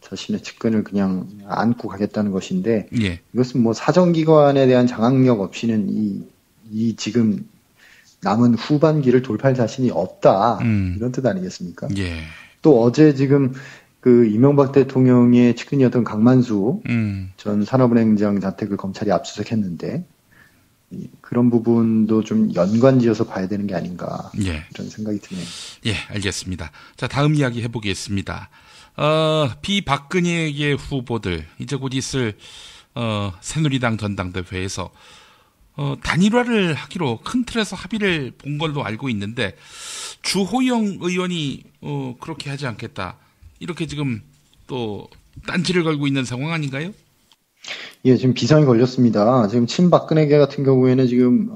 자신의 측근을 그냥 안고 가겠다는 것인데, 이것은 뭐 사정기관에 대한 장악력 없이는 이 지금 남은 후반기를 돌파할 자신이 없다, 이런 뜻 아니겠습니까? 또 어제 지금 그 이명박 대통령의 측근이었던 강만수 전 산업은행장 자택을 검찰이 압수수색했는데, 그런 부분도 좀 연관지어서 봐야 되는 게 아닌가, 이런 생각이 드네요. 알겠습니다. 자, 다음 이야기 해보겠습니다. 비박근혜의 후보들, 이제 곧 있을 새누리당 전당대회에서 단일화를 하기로 큰 틀에서 합의를 본 걸로 알고 있는데, 주호영 의원이 그렇게 하지 않겠다, 이렇게 지금 또 딴지를 걸고 있는 상황 아닌가요? 지금 비상이 걸렸습니다. 지금 친박근혜계 같은 경우에는 지금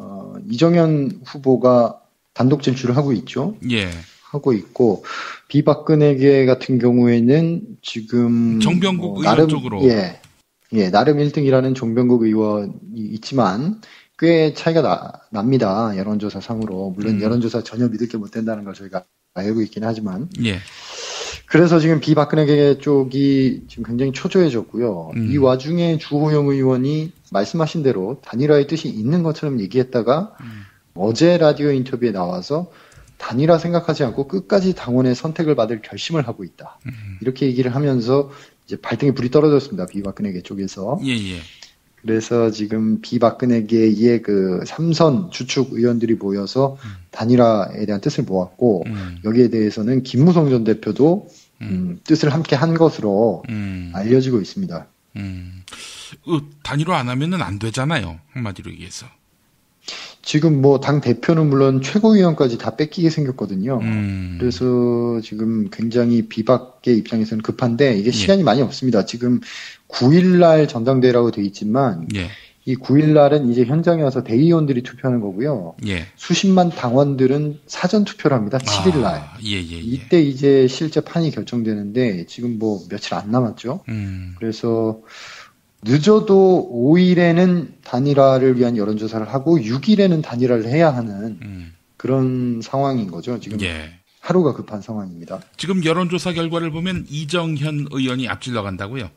이정현 후보가 단독 진출을 하고 있죠. 하고 있고, 비박근혜계 같은 경우에는 지금 정병국 의원 쪽으로 나름 1등이라는 정병국 의원이 있지만 꽤 차이가 납니다. 여론조사 상으로. 물론 여론조사 전혀 믿을 게 못 된다는 걸 저희가 알고 있긴 하지만. 그래서 지금 비박근혜 쪽이 지금 굉장히 초조해졌고요. 이 와중에 주호영 의원이 말씀하신 대로 단일화의 뜻이 있는 것처럼 얘기했다가 어제 라디오 인터뷰에 나와서 단일화 생각하지 않고 끝까지 당원의 선택을 받을 결심을 하고 있다. 이렇게 얘기를 하면서 이제 발등에 불이 떨어졌습니다. 비박근혜계 쪽에서. 예. 그래서 지금 비박근혜계의 그 3선 주축 의원들이 모여서 단일화에 대한 뜻을 모았고 여기에 대해서는 김무성 전 대표도 뜻을 함께 한 것으로 알려지고 있습니다. 단일화 안 하면은 안 되잖아요. 한마디로 얘기해서. 지금 뭐 당 대표는 물론 최고위원까지 다 뺏기게 생겼거든요. 그래서 지금 굉장히 비박계 입장에서는 급한데 이게 시간이 많이 없습니다. 지금 9일날 전당대회라고 돼 있지만 이 9일날은 이제 현장에 와서 대의원들이 투표하는 거고요. 수십만 당원들은 사전 투표를 합니다. 7일날. 이때 이제 실제 판이 결정되는데 지금 뭐 며칠 안 남았죠. 그래서 늦어도 5일에는 단일화를 위한 여론조사를 하고 6일에는 단일화를 해야 하는 그런 상황인 거죠. 지금 하루가 급한 상황입니다. 지금 여론조사 결과를 보면 이정현 의원이 앞질러 간다고요?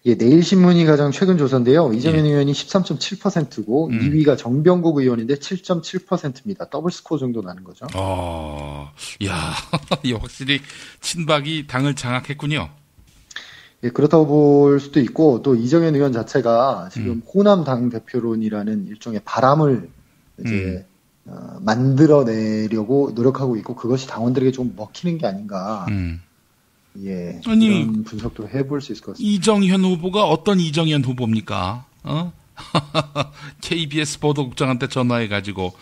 예, 내일신문이 가장 최근 조사인데요. 이정현 의원이 13.7%고 2위가 정병국 의원인데 7.7%입니다. 더블 스코어 정도 나는 거죠. 이야, 확실히 친박이 당을 장악했군요. 예, 그렇다고 볼 수도 있고 또 이정현 의원 자체가 지금 호남 당 대표론이라는 일종의 바람을 이제 만들어내려고 노력하고 있고 그것이 당원들에게 좀 먹히는 게 아닌가. 예, 아니, 이런 분석도 해볼 수 있을 것 같습니다. 이정현 후보가 어떤 이정현 후보입니까? KBS 보도국장한테 전화해가지고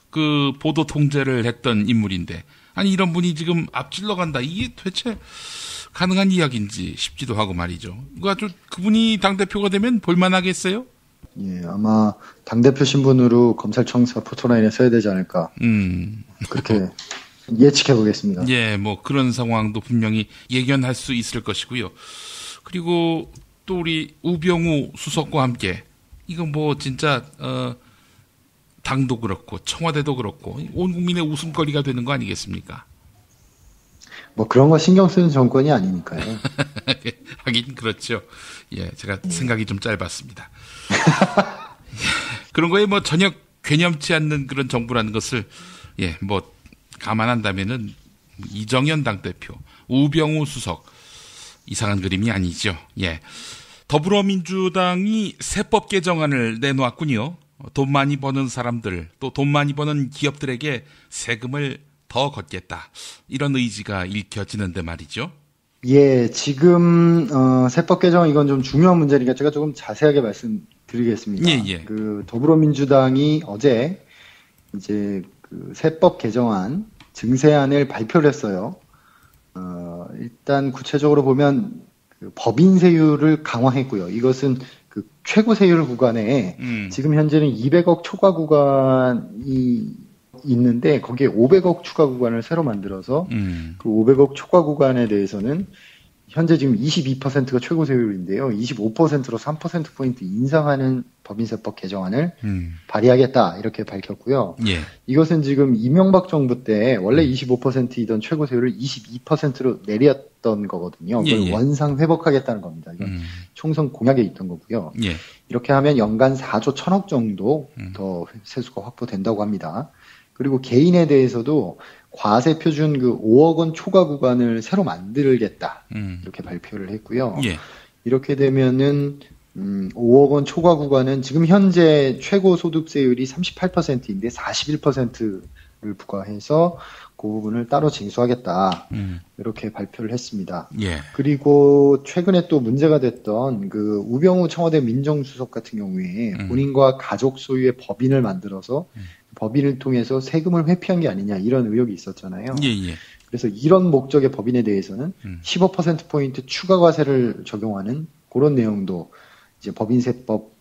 그 보도 통제를 했던 인물인데 아니 이런 분이 지금 앞질러 간다. 이게 도대체 가능한 이야기인지 싶기도 하고 말이죠. 이거 아주 그분이 당대표가 되면 볼만하겠어요? 예, 아마 당대표 신분으로 검찰청사 포토라인에 서야 되지 않을까. 그렇게 예측해 보겠습니다. 예, 뭐 그런 상황도 분명히 예견할 수 있을 것이고요. 그리고 또 우리 우병우 수석과 함께 이거 뭐 진짜 당도 그렇고 청와대도 그렇고 온 국민의 웃음거리가 되는 거 아니겠습니까? 뭐 그런 거 신경 쓰는 정권이 아니니까요. 하긴 그렇죠. 예, 제가 생각이 좀 짧았습니다. 그런 거에 뭐 전혀 괴념치 않는 그런 정부라는 것을 뭐 감안한다면은 이정현 당대표, 우병우 수석 이상한 그림이 아니죠. 예. 더불어민주당이 세법 개정안을 내놓았군요. 돈 많이 버는 사람들, 또 돈 많이 버는 기업들에게 세금을 더 걷겠다. 이런 의지가 읽혀지는데 말이죠. 예, 지금 세법 개정 이건 좀 중요한 문제니까 제가 조금 자세하게 말씀드리겠습니다. 그 더불어민주당이 어제 이제 그 세법 개정안 증세안을 발표를 했어요. 일단 구체적으로 보면 그 법인 세율을 강화했고요. 이것은 그 최고 세율 구간에 지금 현재는 200억 초과 구간이 있는데 거기에 500억 추가 구간을 새로 만들어서 그 500억 초과 구간에 대해서는 현재 지금 22%가 최고 세율인데요. 25%로 3%포인트 인상하는 법인세법 개정안을 발의하겠다 이렇게 밝혔고요. 이것은 지금 이명박 정부 때 원래 25%이던 최고 세율을 22%로 내렸던 거거든요. 그걸 원상 회복하겠다는 겁니다. 이건 총선 공약에 있던 거고요. 이렇게 하면 연간 4조 1,000억 정도 더 세수가 확보된다고 합니다. 그리고 개인에 대해서도 과세 표준 그 5억 원 초과 구간을 새로 만들겠다. 이렇게 발표를 했고요. 이렇게 되면은 5억 원 초과 구간은 지금 현재 최고 소득세율이 38%인데 41%를 부과해서 그 부분을 따로 징수하겠다. 이렇게 발표를 했습니다. 그리고 최근에 또 문제가 됐던 그 우병우 청와대 민정수석 같은 경우에 본인과 가족 소유의 법인을 만들어서 법인을 통해서 세금을 회피한 게 아니냐 이런 의혹이 있었잖아요. 그래서 이런 목적의 법인에 대해서는 15%포인트 추가 과세를 적용하는 그런 내용도 이제 법인세법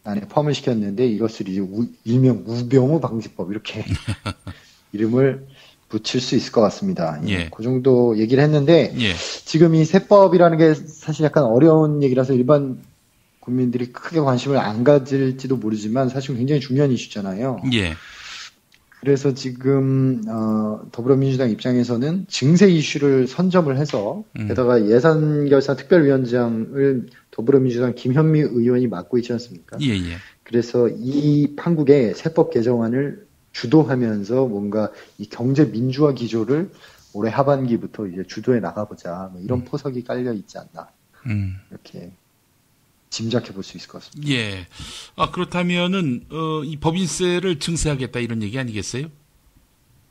안에 포함을 시켰는데 이것을 이제 일명 우병우 방지법 이렇게 이름을 붙일 수 있을 것 같습니다. 그 정도 얘기를 했는데 지금 이 세법이라는 게 사실 약간 어려운 얘기라서 일반 국민들이 크게 관심을 안 가질지도 모르지만 사실 굉장히 중요한 이슈잖아요. 그래서 지금 더불어민주당 입장에서는 증세 이슈를 선점을 해서 게다가 예산결산특별위원장을 더불어민주당 김현미 의원이 맡고 있지 않습니까? 예, 예. 그래서 이 판국의 세법 개정안을 주도하면서 뭔가 이 경제 민주화 기조를 올해 하반기부터 이제 주도해 나가보자, 뭐 이런 포석이 깔려 있지 않나. 이렇게 짐작해 볼 수 있을 것 같습니다. 예. 그렇다면은, 이 법인세를 증세하겠다 이런 얘기 아니겠어요?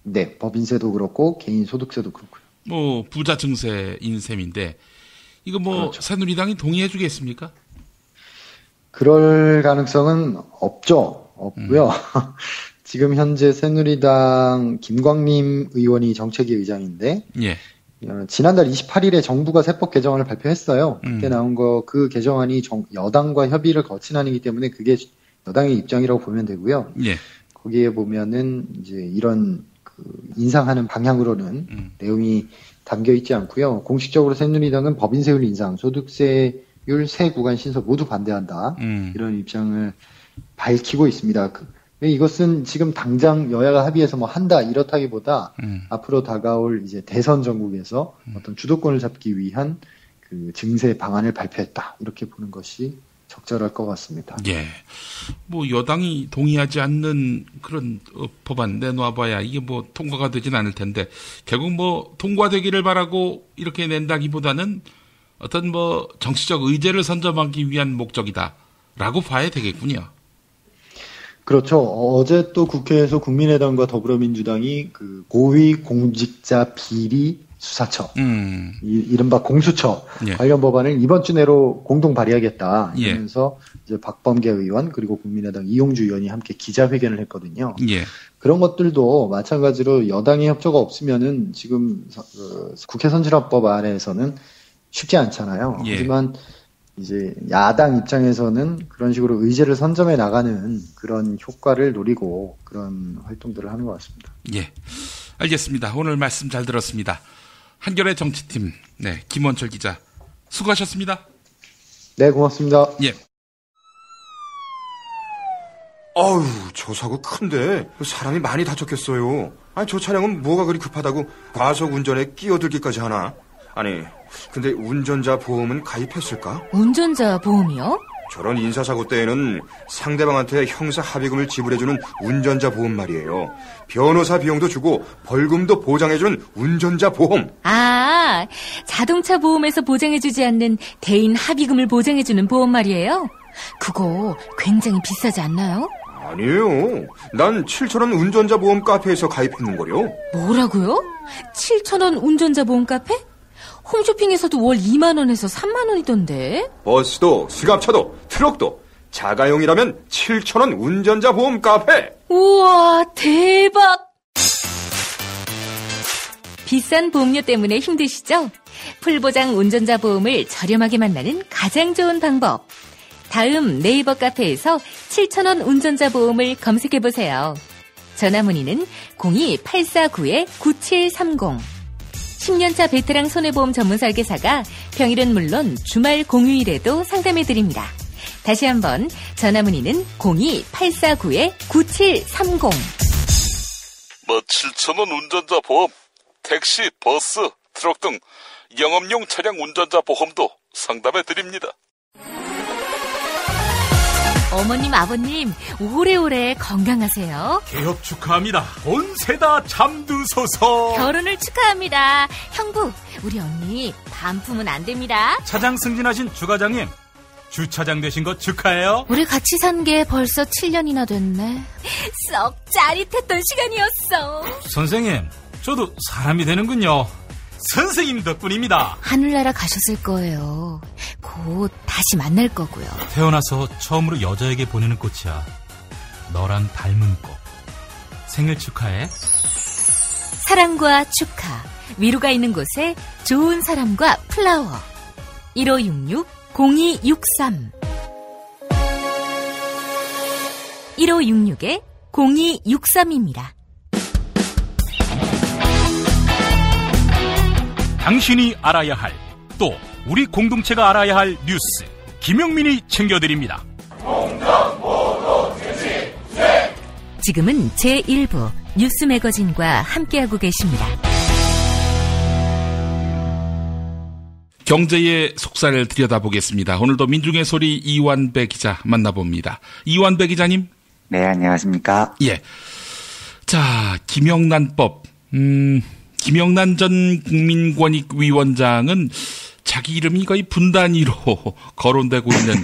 네, 법인세도 그렇고, 개인 소득세도 그렇고요. 부자 증세인 셈인데, 이거 그렇죠. 새누리당이 동의해 주겠습니까? 그럴 가능성은 없고요. 지금 현재 새누리당 김광림 의원이 정책위 의장인데, 예. 지난달 28일에 정부가 세법 개정안을 발표했어요. 그때 나온 그 개정안이 여당과 협의를 거친 안이기 때문에 그게 여당의 입장이라고 보면 되고요. 예. 거기에 보면은 이제 이런 인상하는 방향으로는 내용이 담겨 있지 않고요. 공식적으로 새누리당은 법인세율 인상, 소득세율 세 구간 신설 모두 반대한다. 이런 입장을 밝히고 있습니다. 이것은 지금 당장 여야가 합의해서 뭐 한다 이렇다기보다 앞으로 다가올 이제 대선 전국에서 어떤 주도권을 잡기 위한 그 증세 방안을 발표했다 이렇게 보는 것이 적절할 것 같습니다. 예. 여당이 동의하지 않는 그런 법안 내놔봐야 이게 통과가 되진 않을 텐데 결국 통과되기를 바라고 이렇게 낸다기보다는 어떤 정치적 의제를 선점하기 위한 목적이다라고 봐야 되겠군요. 그렇죠. 어제 또 국회에서 국민의당과 더불어민주당이 그 고위 공직자 비리 수사처, 이른바 공수처 예. 관련 법안을 이번 주 내로 공동 발의하겠다. 이러면서 예. 이제 박범계 의원 그리고 국민의당 이용주 의원이 함께 기자회견을 했거든요. 예. 그런 것들도 마찬가지로 여당의 협조가 없으면은 지금 국회 선진화법 안에서는 쉽지 않잖아요. 예. 하지만 이제 야당 입장에서는 그런 식으로 의제를 선점해 나가는 그런 효과를 노리고 그런 활동들을 하는 것 같습니다. 예, 알겠습니다. 오늘 말씀 잘 들었습니다. 한겨레 정치팀 김원철 기자 수고하셨습니다. 네, 고맙습니다. 예. 아유, 저 사고 큰데 사람이 많이 다쳤겠어요. 저 차량은 뭐가 그리 급하다고 과속 운전에 끼어들기까지 하나? 아니, 근데 운전자 보험은 가입했을까? 운전자 보험이요? 저런 인사사고 때에는 상대방한테 형사 합의금을 지불해주는 운전자 보험 말이에요. 변호사 비용도 주고 벌금도 보장해주는 운전자 보험. 자동차 보험에서 보장해주지 않는 대인 합의금을 보장해주는 보험 말이에요? 그거 굉장히 비싸지 않나요? 아니에요. 난 7,000원 운전자 보험 카페에서 가입했는걸요. 뭐라고요? 7,000원 운전자 보험 카페? 홈쇼핑에서도 월 2만 원에서 3만 원이던데. 버스도 승합차도 트럭도 자가용이라면 7,000원 운전자 보험 카페. 우와, 대박. 비싼 보험료 때문에 힘드시죠? 풀보장 운전자 보험을 저렴하게 만나는 가장 좋은 방법. 다음 네이버 카페에서 7,000원 운전자 보험을 검색해보세요. 전화문의는 02-849-9730. 10년차 베테랑 손해보험 전문 설계사가 평일은 물론 주말 공휴일에도 상담해드립니다. 다시 한번 전화문의는 02-849-9730. 7,000원 운전자 보험, 택시, 버스, 트럭 등 영업용 차량 운전자 보험도 상담해드립니다. 어머님, 아버님, 오래오래 건강하세요. 개업 축하합니다. 온세다 잠드소서. 결혼을 축하합니다. 형부, 우리 언니 반품은 안 됩니다. 차장 승진하신 주과장님, 주차장 되신 거 축하해요. 우리 같이 산 게 벌써 7년이나 됐네. 썩 짜릿했던 시간이었어. 선생님, 저도 사람이 되는군요. 선생님 덕분입니다. 하늘나라 가셨을 거예요. 곧 다시 만날 거고요. 태어나서 처음으로 여자에게 보내는 꽃이야. 너랑 닮은 꽃. 생일 축하해. 사랑과 축하. 위로가 있는 곳에 좋은 사람과 플라워. 1566-0263 1566-0263입니다. 당신이 알아야 할, 또 우리 공동체가 알아야 할 뉴스, 김용민이 챙겨드립니다. 지금은 제1부 뉴스 매거진과 함께하고 계십니다. 경제의 속살을 들여다보겠습니다. 오늘도 민중의 소리 이완배 기자 만나봅니다. 이완배 기자님. 네, 안녕하십니까. 예. 자, 김영란법. 김영란 전 국민권익위원장은 자기 이름이 거의 분단위로 거론되고 있는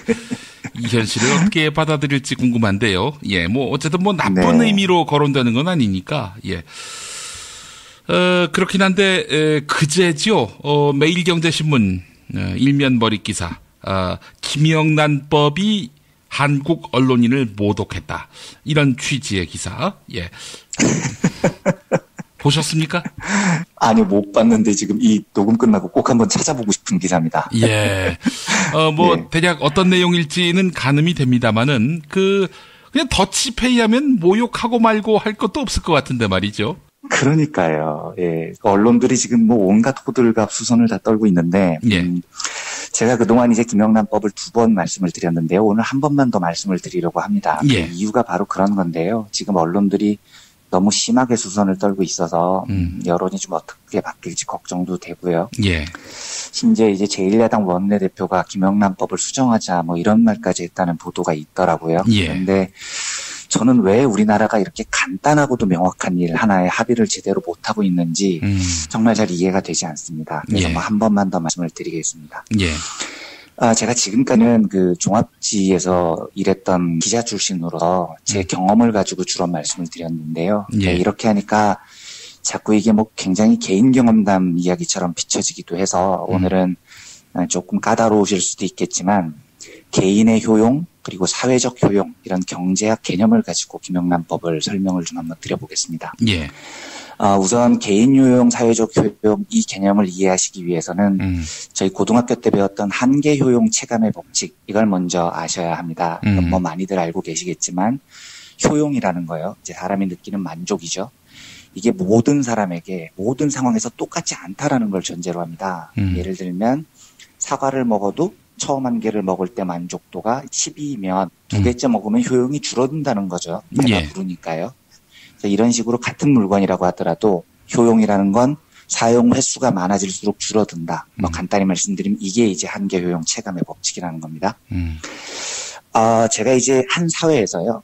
이 현실을 어떻게 받아들일지 궁금한데요. 예, 뭐 어쨌든 뭐 나쁜 의미로 거론되는 건 아니니까. 예. 그렇긴 한데 그제지요. 매일경제신문 일면 머릿 기사. 김영란법이 한국 언론인을 모독했다. 이런 취지의 기사. 예. 보셨습니까? 아니, 못 봤는데 지금 이 녹음 끝나고 꼭 한번 찾아보고 싶은 기사입니다. 예. 뭐, 대략 어떤 내용일지는 가늠이 됩니다만은, 그냥 더치페이 하면 모욕하고 말고 할 것도 없을 것 같은데 말이죠. 그러니까요. 예. 언론들이 지금 뭐 온갖 호들갑 수선을 다 떨고 있는데, 제가 그동안 이제 김영란법을 2번 말씀을 드렸는데요. 오늘 한 번만 더 말씀을 드리려고 합니다. 그 이유가 바로 그런 건데요. 지금 언론들이 너무 심하게 수선을 떨고 있어서 여론이 좀 어떻게 바뀔지 걱정도 되고요. 예. 심지어 이제 제1야당 원내대표가 김영란법을 수정하자 뭐 이런 말까지 했다는 보도가 있더라고요. 예. 그런데 저는 왜 우리나라가 이렇게 간단하고도 명확한 일 하나에 합의를 제대로 못하고 있는지 정말 잘 이해가 되지 않습니다. 그래서 뭐 한 번만 더 말씀을 드리겠습니다. 예. 제가 지금까지는 그 종합지에서 일했던 기자 출신으로서 제 경험을 가지고 주로 말씀을 드렸는데요. 예. 이렇게 하니까 자꾸 이게 뭐 굉장히 개인 경험담 이야기처럼 비춰지기도 해서 오늘은 조금 까다로우실 수도 있겠지만 개인의 효용 그리고 사회적 효용 이런 경제학 개념을 가지고 김영란법을 설명을 좀 한번 드려보겠습니다. 예. 우선 개인 효용, 사회적 효용 이 개념을 이해하시기 위해서는 저희 고등학교 때 배웠던 한계 효용 체감의 법칙 이걸 먼저 아셔야 합니다. 뭐 많이들 알고 계시겠지만 효용이라는 거요. 이제 사람이 느끼는 만족이죠. 이게 모든 사람에게 모든 상황에서 똑같지 않다라는 걸 전제로 합니다. 예를 들면 사과를 먹어도 처음 한 개를 먹을 때 만족도가 10이면 2개째 먹으면 효용이 줄어든다는 거죠. 배가 부르니까요. 이런 식으로 같은 물건이라고 하더라도 효용이라는 건 사용 횟수가 많아질수록 줄어든다. 뭐 간단히 말씀드리면 이게 이제 한계 효용 체감의 법칙이라는 겁니다. 제가 이제 한 사회에서요.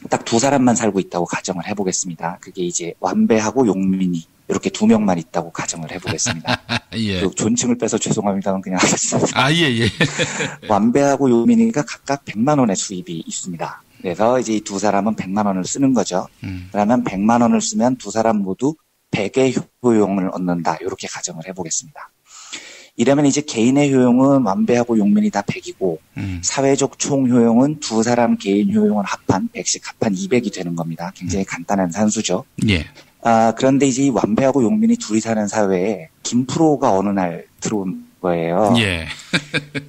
딱 2사람만 살고 있다고 가정을 해보겠습니다. 그게 이제 완배하고 용민이 이렇게 2명만 있다고 가정을 해보겠습니다. 예. 그 존칭을 빼서 죄송합니다만 그냥 하겠습니다. 예. 완배하고 용민이가 각각 100만 원의 수입이 있습니다. 그래서 이제 이 2사람은 100만 원을 쓰는 거죠. 그러면 100만 원을 쓰면 2사람 모두 100의 효용을 얻는다. 이렇게 가정을 해보겠습니다. 이러면 이제 개인의 효용은 완배하고 용민이 다 100이고 사회적 총 효용은 2사람 개인 효용을 합한 100씩 합한 200이 되는 겁니다. 굉장히 간단한 산수죠. 예. 그런데 이제 이 완배하고 용민이 둘이 사는 사회에 김프로가 어느 날 들어온 거예요. 예.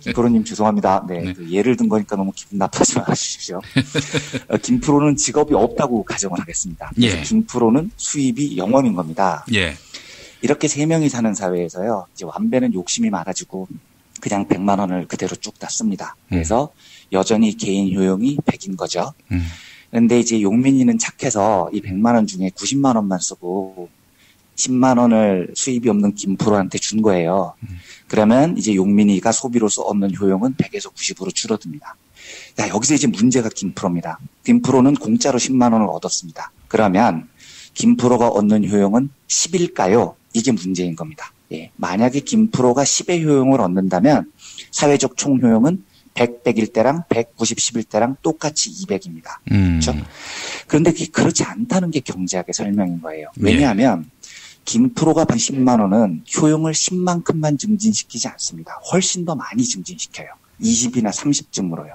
김프로님 죄송합니다. 네. 그 예를 든 거니까 너무 기분 나쁘지 마십시오. 김프로는 직업이 없다고 가정을 하겠습니다. 그래서 김프로는 수입이 0원인 겁니다. 예. 이렇게 3명이 사는 사회에서요. 이제 완배는 욕심이 많아지고 그냥 100만 원을 그대로 쭉 다 씁니다. 그래서 여전히 개인 효용이 100인 거죠. 그런데 이제 용민이는 착해서 이 100만 원 중에 90만 원만 쓰고 10만 원을 수입이 없는 김프로한테 준 거예요. 그러면 이제 용민이가 소비로서 얻는 효용은 100에서 90으로 줄어듭니다. 자, 여기서 이제 문제가 김프로입니다. 김프로는 공짜로 10만 원을 얻었습니다. 그러면 김프로가 얻는 효용은 10일까요? 이게 문제인 겁니다. 예. 만약에 김프로가 10의 효용을 얻는다면 사회적 총 효용은 100, 100일 때랑 190, 10일 때랑 똑같이 200입니다. 그렇죠? 그런데 그렇지 않다는 게 경제학의 설명인 거예요. 왜냐하면 김프로가 받은 10만 원은 효용을 10만큼만 증진시키지 않습니다. 훨씬 더 많이 증진시켜요. 20이나 30쯤으로요.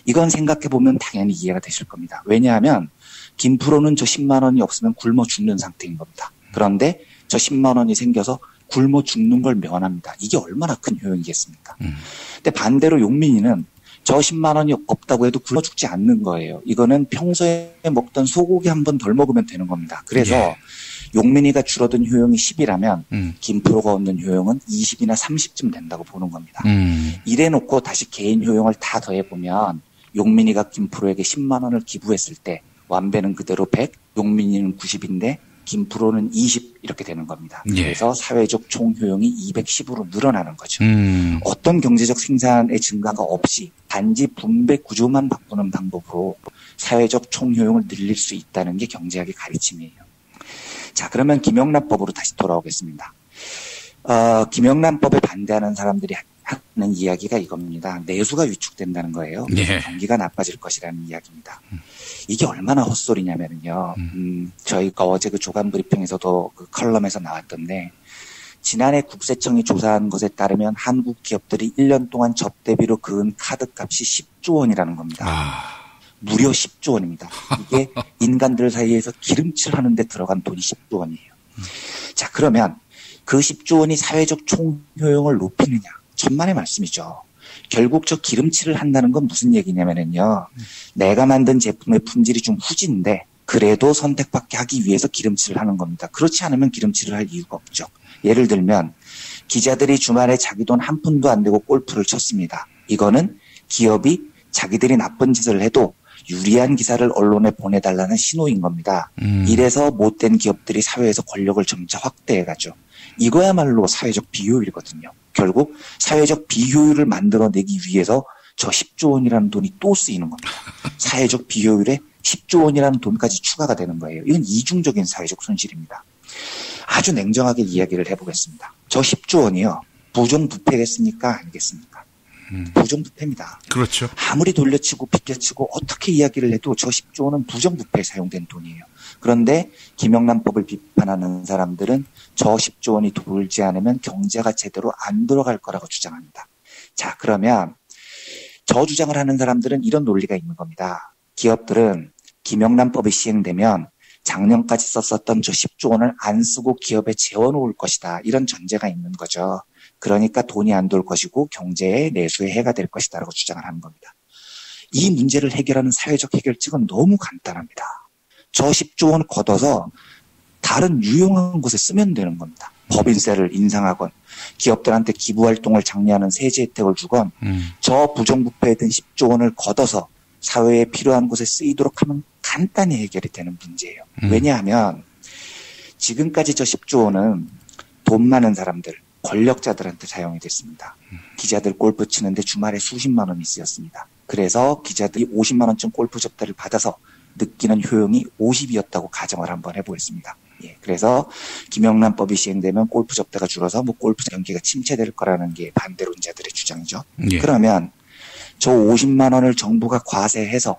이건 생각해보면 당연히 이해가 되실 겁니다. 왜냐하면 김프로는 저 10만 원이 없으면 굶어 죽는 상태인 겁니다. 그런데 저 10만 원이 생겨서 굶어 죽는 걸 면합니다. 이게 얼마나 큰 효용이겠습니까? 근데 반대로 용민이는 저 10만 원이 없다고 해도 굶어 죽지 않는 거예요. 이거는 평소에 먹던 소고기 한 번 덜 먹으면 되는 겁니다. 그래서 용민이가 줄어든 효용이 10이라면 김프로가 얻는 효용은 20이나 30쯤 된다고 보는 겁니다. 이래놓고 다시 개인 효용을 다 더해보면 용민이가 김프로에게 10만 원을 기부했을 때 완배는 그대로 100, 용민이는 90인데 김프로는 20 이렇게 되는 겁니다. 예. 그래서 사회적 총효용이 210으로 늘어나는 거죠. 어떤 경제적 생산의 증가가 없이 단지 분배 구조만 바꾸는 방법으로 사회적 총효용을 늘릴 수 있다는 게 경제학의 가르침이에요. 자, 그러면 김영란법으로 다시 돌아오겠습니다. 김영란법에 반대하는 사람들이 하는 이야기가 이겁니다. 내수가 위축된다는 거예요. 예. 경기가 나빠질 것이라는 이야기입니다. 이게 얼마나 헛소리냐면요. 저희가 어제 그 조간 브리핑에서도 그 컬럼에서 나왔던데, 지난해 국세청이 조사한 것에 따르면 한국 기업들이 1년 동안 접대비로 그은 카드 값이 10조 원이라는 겁니다. 무려 10조 원입니다. 이게 인간들 사이에서 기름칠 하는데 들어간 돈이 10조 원이에요. 자, 그러면 그 10조 원이 사회적 총효용을 높이느냐? 천만의 말씀이죠. 결국 저 기름칠을 한다는 건 무슨 얘기냐면요. 내가 만든 제품의 품질이 좀 후진데 그래도 선택받게 하기 위해서 기름칠을 하는 겁니다. 그렇지 않으면 기름칠을 할 이유가 없죠. 예를 들면 기자들이 주말에 자기 돈 한 푼도 안 내고 골프를 쳤습니다. 이거는 기업이 자기들이 나쁜 짓을 해도 유리한 기사를 언론에 보내달라는 신호인 겁니다. 이래서 못된 기업들이 사회에서 권력을 점차 확대해가죠. 이거야말로 사회적 비효율이거든요. 결국 사회적 비효율을 만들어내기 위해서 저 10조 원이라는 돈이 또 쓰이는 겁니다. 사회적 비효율에 10조 원이라는 돈까지 추가가 되는 거예요. 이건 이중적인 사회적 손실입니다. 아주 냉정하게 이야기를 해보겠습니다. 저 10조 원이요. 부정부패겠습니까? 아니겠습니까? 부정부패입니다. 그렇죠. 아무리 돌려치고 빗겨치고 어떻게 이야기를 해도 저 10조 원은 부정부패에 사용된 돈이에요. 그런데 김영란법을 비판하는 사람들은 저 10조 원이 돌지 않으면 경제가 제대로 안 돌아갈 거라고 주장합니다. 자, 그러면 저 주장을 하는 사람들은 이런 논리가 있는 겁니다. 기업들은 김영란법이 시행되면 작년까지 썼었던 저 10조 원을 안 쓰고 기업에 재워놓을 것이다. 이런 전제가 있는 거죠. 그러니까 돈이 안 돌 것이고 경제의 내수에 해가 될 것이다라고 주장을 하는 겁니다. 이 문제를 해결하는 사회적 해결책은 너무 간단합니다. 저 10조 원 걷어서 다른 유용한 곳에 쓰면 되는 겁니다. 법인세를 인상하건 기업들한테 기부활동을 장려하는 세제 혜택을 주건 저 부정부패에 든 10조 원을 걷어서 사회에 필요한 곳에 쓰이도록 하면 간단히 해결이 되는 문제예요. 왜냐하면 지금까지 저 10조 원은 돈 많은 사람들, 권력자들한테 사용이 됐습니다. 기자들 골프 치는데 주말에 수십만 원이 쓰였습니다. 그래서 기자들이 50만 원쯤 골프 접대를 받아서 느끼는 효용이 50이었다고 가정을 한번 해보겠습니다. 예, 그래서 김영란법이 시행되면 골프 접대가 줄어서 뭐 골프 경기가 침체될 거라는 게 반대론자들의 주장이죠. 예. 그러면 저 50만 원을 정부가 과세해서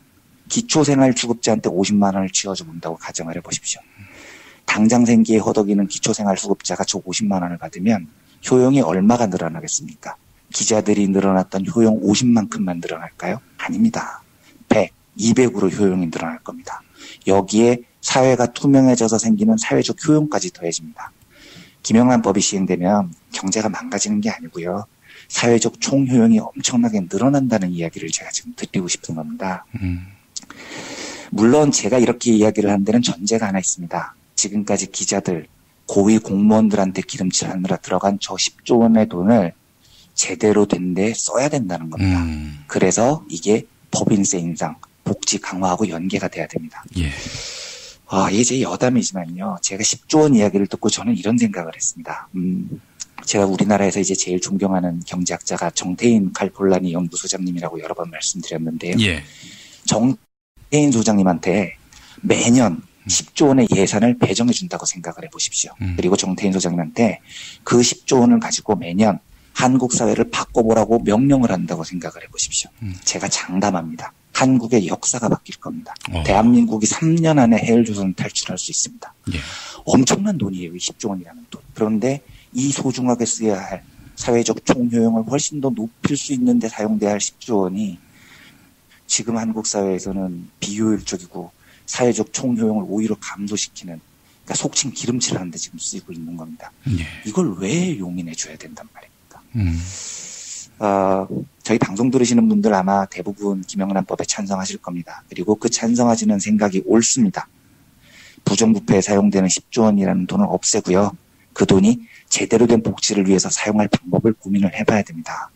기초생활수급자한테 50만 원을 쥐어줘 본다고 가정을 해보십시오. 당장 생기에 허덕이는 기초생활수급자가 저 50만 원을 받으면 효용이 얼마가 늘어나겠습니까? 기자들이 늘어났던 효용 50만큼만 늘어날까요? 아닙니다. 100, 200으로 효용이 늘어날 겁니다. 여기에 사회가 투명해져서 생기는 사회적 효용까지 더해집니다. 김영란법이 시행되면 경제가 망가지는 게 아니고요. 사회적 총효용이 엄청나게 늘어난다는 이야기를 제가 지금 드리고 싶은 겁니다. 물론 제가 이렇게 이야기를 하는 데는 전제가 하나 있습니다. 지금까지 기자들, 고위 공무원들한테 기름칠하느라 들어간 저 10조 원의 돈을 제대로 된 데 써야 된다는 겁니다. 그래서 이게 법인세 인상, 복지 강화하고 연계가 돼야 됩니다. 예. 이게 제 여담이지만요. 제가 10조 원 이야기를 듣고 저는 이런 생각을 했습니다. 제가 우리나라에서 이제 제일 존경하는 경제학자가 정태인 칼폴라니 연구소장님이라고 여러 번 말씀드렸는데요. 예. 정태인 소장님한테 매년 10조 원의 예산을 배정해 준다고 생각을 해보십시오. 그리고 정태인 소장님한테 그 10조 원을 가지고 매년 한국 사회를 바꿔보라고 명령을 한다고 생각을 해보십시오. 제가 장담합니다. 한국의 역사가 바뀔 겁니다. 대한민국이 3년 안에 해일조선을 탈출할 수 있습니다. 예. 엄청난 돈이에요. 이 10조 원이라는 돈. 그런데 이 소중하게 써야 할 사회적 총효용을 훨씬 더 높일 수 있는데 사용돼야 할 10조 원이 지금 한국 사회에서는 비효율적이고 사회적 총효용을 오히려 감소시키는, 그러니까 속칭 기름칠하는 데 지금 쓰이고 있는 겁니다. 예. 이걸 왜 용인해 줘야 된단 말입니까? 저희 방송 들으시는 분들 아마 대부분 김영란법에 찬성하실 겁니다. 그리고 그 찬성하시는 생각이 옳습니다. 부정부패에 사용되는 10조 원이라는 돈을 없애고요. 그 돈이 제대로 된 복지를 위해서 사용할 방법을 고민을 해봐야 됩니다.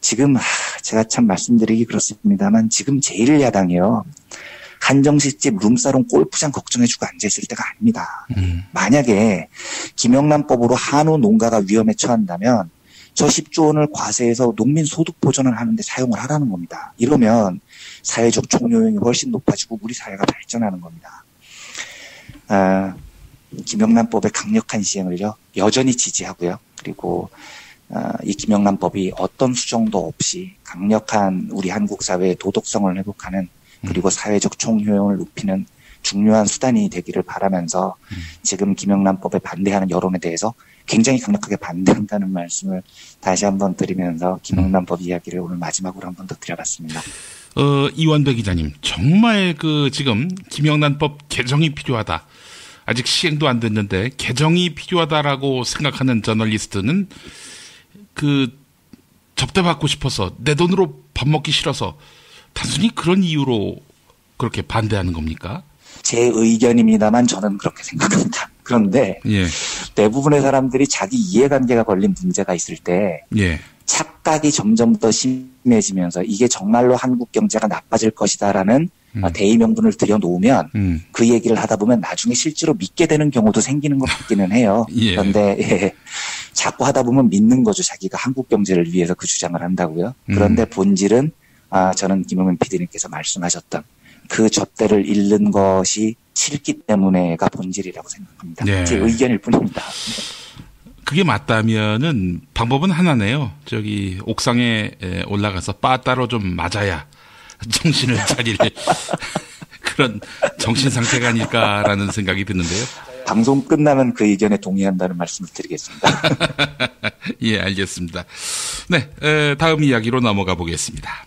지금 제가 참 말씀드리기 그렇습니다만 지금 제1야당이요. 한정식집, 룸사롱, 골프장 걱정해주고 앉아있을 때가 아닙니다. 만약에 김영란법으로 한우 농가가 위험에 처한다면 저 10조 원을 과세해서 농민 소득 보전을 하는데 사용을 하라는 겁니다. 이러면 사회적 총요용이 훨씬 높아지고 우리 사회가 발전하는 겁니다. 김영란법의 강력한 시행을요 여전히 지지하고요. 그리고 이 김영란법이 어떤 수정도 없이 강력한 우리 한국 사회의 도덕성을 회복하는 그리고 사회적 총효용을 높이는 중요한 수단이 되기를 바라면서 지금 김영란법에 반대하는 여론에 대해서 굉장히 강력하게 반대한다는 말씀을 다시 한번 드리면서 김영란법 이야기를 오늘 마지막으로 한 번 더 드려봤습니다. 이완배 기자님, 정말 지금 김영란법 개정이 필요하다. 아직 시행도 안 됐는데 개정이 필요하다라고 생각하는 저널리스트는 접대받고 싶어서 내 돈으로 밥 먹기 싫어서 단순히 그런 이유로 그렇게 반대하는 겁니까? 제 의견입니다만 저는 그렇게 생각합니다. 그런데 대부분의 사람들이 자기 이해관계가 걸린 문제가 있을 때 착각이 점점 더 심해지면서 이게 정말로 한국 경제가 나빠질 것이다라는 대의 명분을 들여놓으면 그 얘기를 하다 보면 나중에 실제로 믿게 되는 경우도 생기는 것 같기는 해요. 그런데 자꾸 하다 보면 믿는 거죠. 자기가 한국 경제를 위해서 그 주장을 한다고요. 그런데 본질은 저는 김용민 PD님께서 말씀하셨던 그 접대를 잃는 것이 싫기 때문에가 본질이라고 생각합니다. 제 의견일 뿐입니다. 그게 맞다면은 방법은 하나네요. 옥상에 올라가서 바 따로 좀 맞아야 정신을 차릴 그런 정신 상태가 아닐까라는 생각이 드는데요. 방송 끝나면 그 의견에 동의한다는 말씀을 드리겠습니다. 예, 알겠습니다. 네, 다음 이야기로 넘어가 보겠습니다.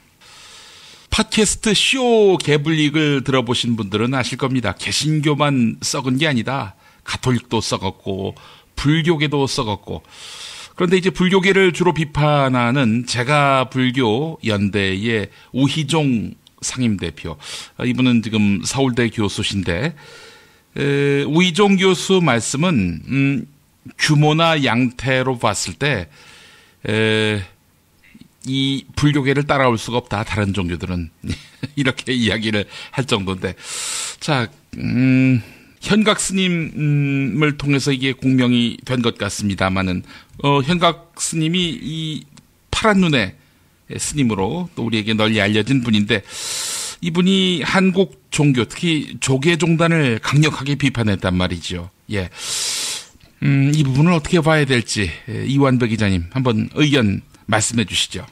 팟캐스트 쇼 개불릭을 들어보신 분들은 아실 겁니다. 개신교만 썩은 게 아니다. 가톨릭도 썩었고 불교계도 썩었고. 그런데 이제 불교계를 주로 비판하는 제가불교 연대의 우희종 상임대표. 이분은 지금 서울대 교수신데 우희종 교수 말씀은 규모나 양태로 봤을 때 이 불교계를 따라올 수가 없다. 다른 종교들은 이렇게 이야기를 할 정도인데, 자, 현각 스님을 통해서 이게 공명이 된 것 같습니다만은 현각 스님이 이 파란 눈의 스님으로 또 우리에게 널리 알려진 분인데, 이분이 한국 종교, 특히 조계종단을 강력하게 비판했단 말이죠. 예, 이 부분을 어떻게 봐야 될지 이완배 기자님 한번 의견 말씀해 주시죠.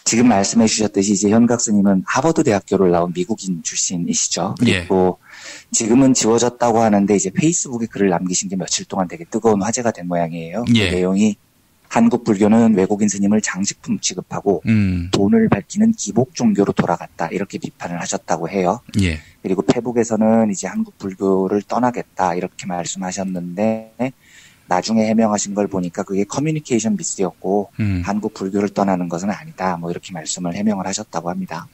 지금 말씀해 주셨듯이 이제 현각 스님은 하버드 대학교를 나온 미국인 출신이시죠. 그리고 지금은 지워졌다고 하는데 이제 페이스북에 글을 남기신 게 며칠 동안 되게 뜨거운 화제가 된 모양이에요. 그 내용이 한국 불교는 외국인 스님을 장식품 취급하고 돈을 밝히는 기복 종교로 돌아갔다, 이렇게 비판을 하셨다고 해요. 그리고 페북에서는 이제 한국 불교를 떠나겠다 이렇게 말씀하셨는데 나중에 해명하신 걸 보니까 그게 커뮤니케이션 미스였고 한국 불교를 떠나는 것은 아니다, 뭐 이렇게 말씀을 해명을 하셨다고 합니다.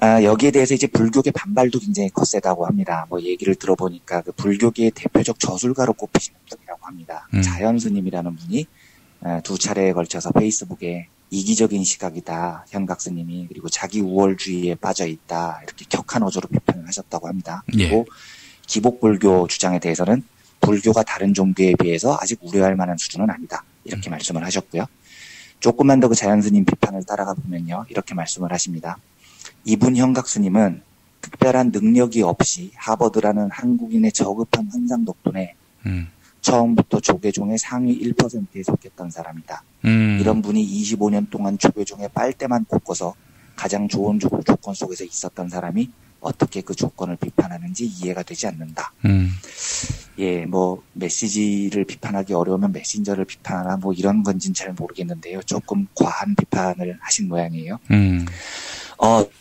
여기에 대해서 이제 불교계 반발도 굉장히 거세다고 합니다. 뭐 얘기를 들어보니까 그 불교계의 대표적 저술가로 꼽히시는 분이라고 합니다. 자연스님이라는 분이 두 차례에 걸쳐서 페이스북에 이기적인 시각이다, 현각 스님이, 그리고 자기 우월주의에 빠져 있다, 이렇게 격한 어조로 비판을 하셨다고 합니다. 그리고 기복불교 주장에 대해서는 불교가 다른 종교에 비해서 아직 우려할 만한 수준은 아니다, 이렇게 말씀을 하셨고요. 조금만 더 그 자연스님 비판을 따라가 보면요, 이렇게 말씀을 하십니다. 이분 현각 스님은 특별한 능력이 없이 하버드라는 한국인의 저급한 환상 덕분에 처음부터 조계종의 상위 1%에 속했던 사람이다. 이런 분이 25년 동안 조계종의 빨대만 꽂고서 가장 좋은 조건 속에서 있었던 사람이 어떻게 그 조건을 비판하는지 이해가 되지 않는다. 예, 뭐 메시지를 비판하기 어려우면 메신저를 비판하나 뭐 이런 건지는 잘 모르겠는데요. 조금 과한 비판을 하신 모양이에요.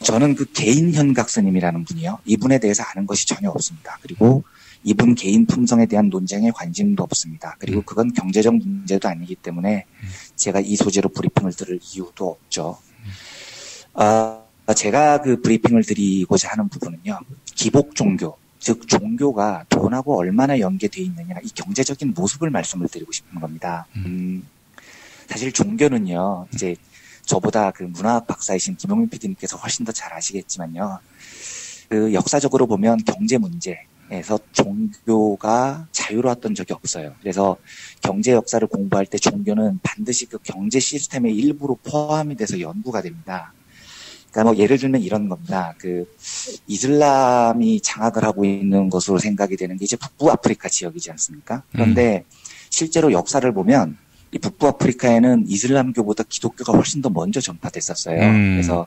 저는 그 개인 현각 스님이라는 분이요, 이분에 대해서 아는 것이 전혀 없습니다. 그리고 이분 개인 품성에 대한 논쟁에 관심도 없습니다. 그리고 그건 경제적 문제도 아니기 때문에 제가 이 소재로 브리핑을 들을 이유도 없죠. 제가 그 브리핑을 드리고자 하는 부분은요, 기복 종교, 즉 종교가 돈하고 얼마나 연계되어 있느냐, 이 경제적인 모습을 말씀을 드리고 싶은 겁니다. 사실 종교는요, 이제 저보다 그 문화학 박사이신 김용민 PD님께서 훨씬 더 잘 아시겠지만요, 그 역사적으로 보면 경제 문제에서 종교가 자유로웠던 적이 없어요. 그래서 경제 역사를 공부할 때 종교는 반드시 그 경제 시스템의 일부로 포함이 돼서 연구가 됩니다. 그러니까 뭐 예를 들면 이런 겁니다. 그 이슬람이 장악을 하고 있는 것으로 생각이 되는 게 이제 북부 아프리카 지역이지 않습니까? 그런데 실제로 역사를 보면 이 북부 아프리카에는 이슬람교보다 기독교가 훨씬 더 먼저 전파됐었어요. 그래서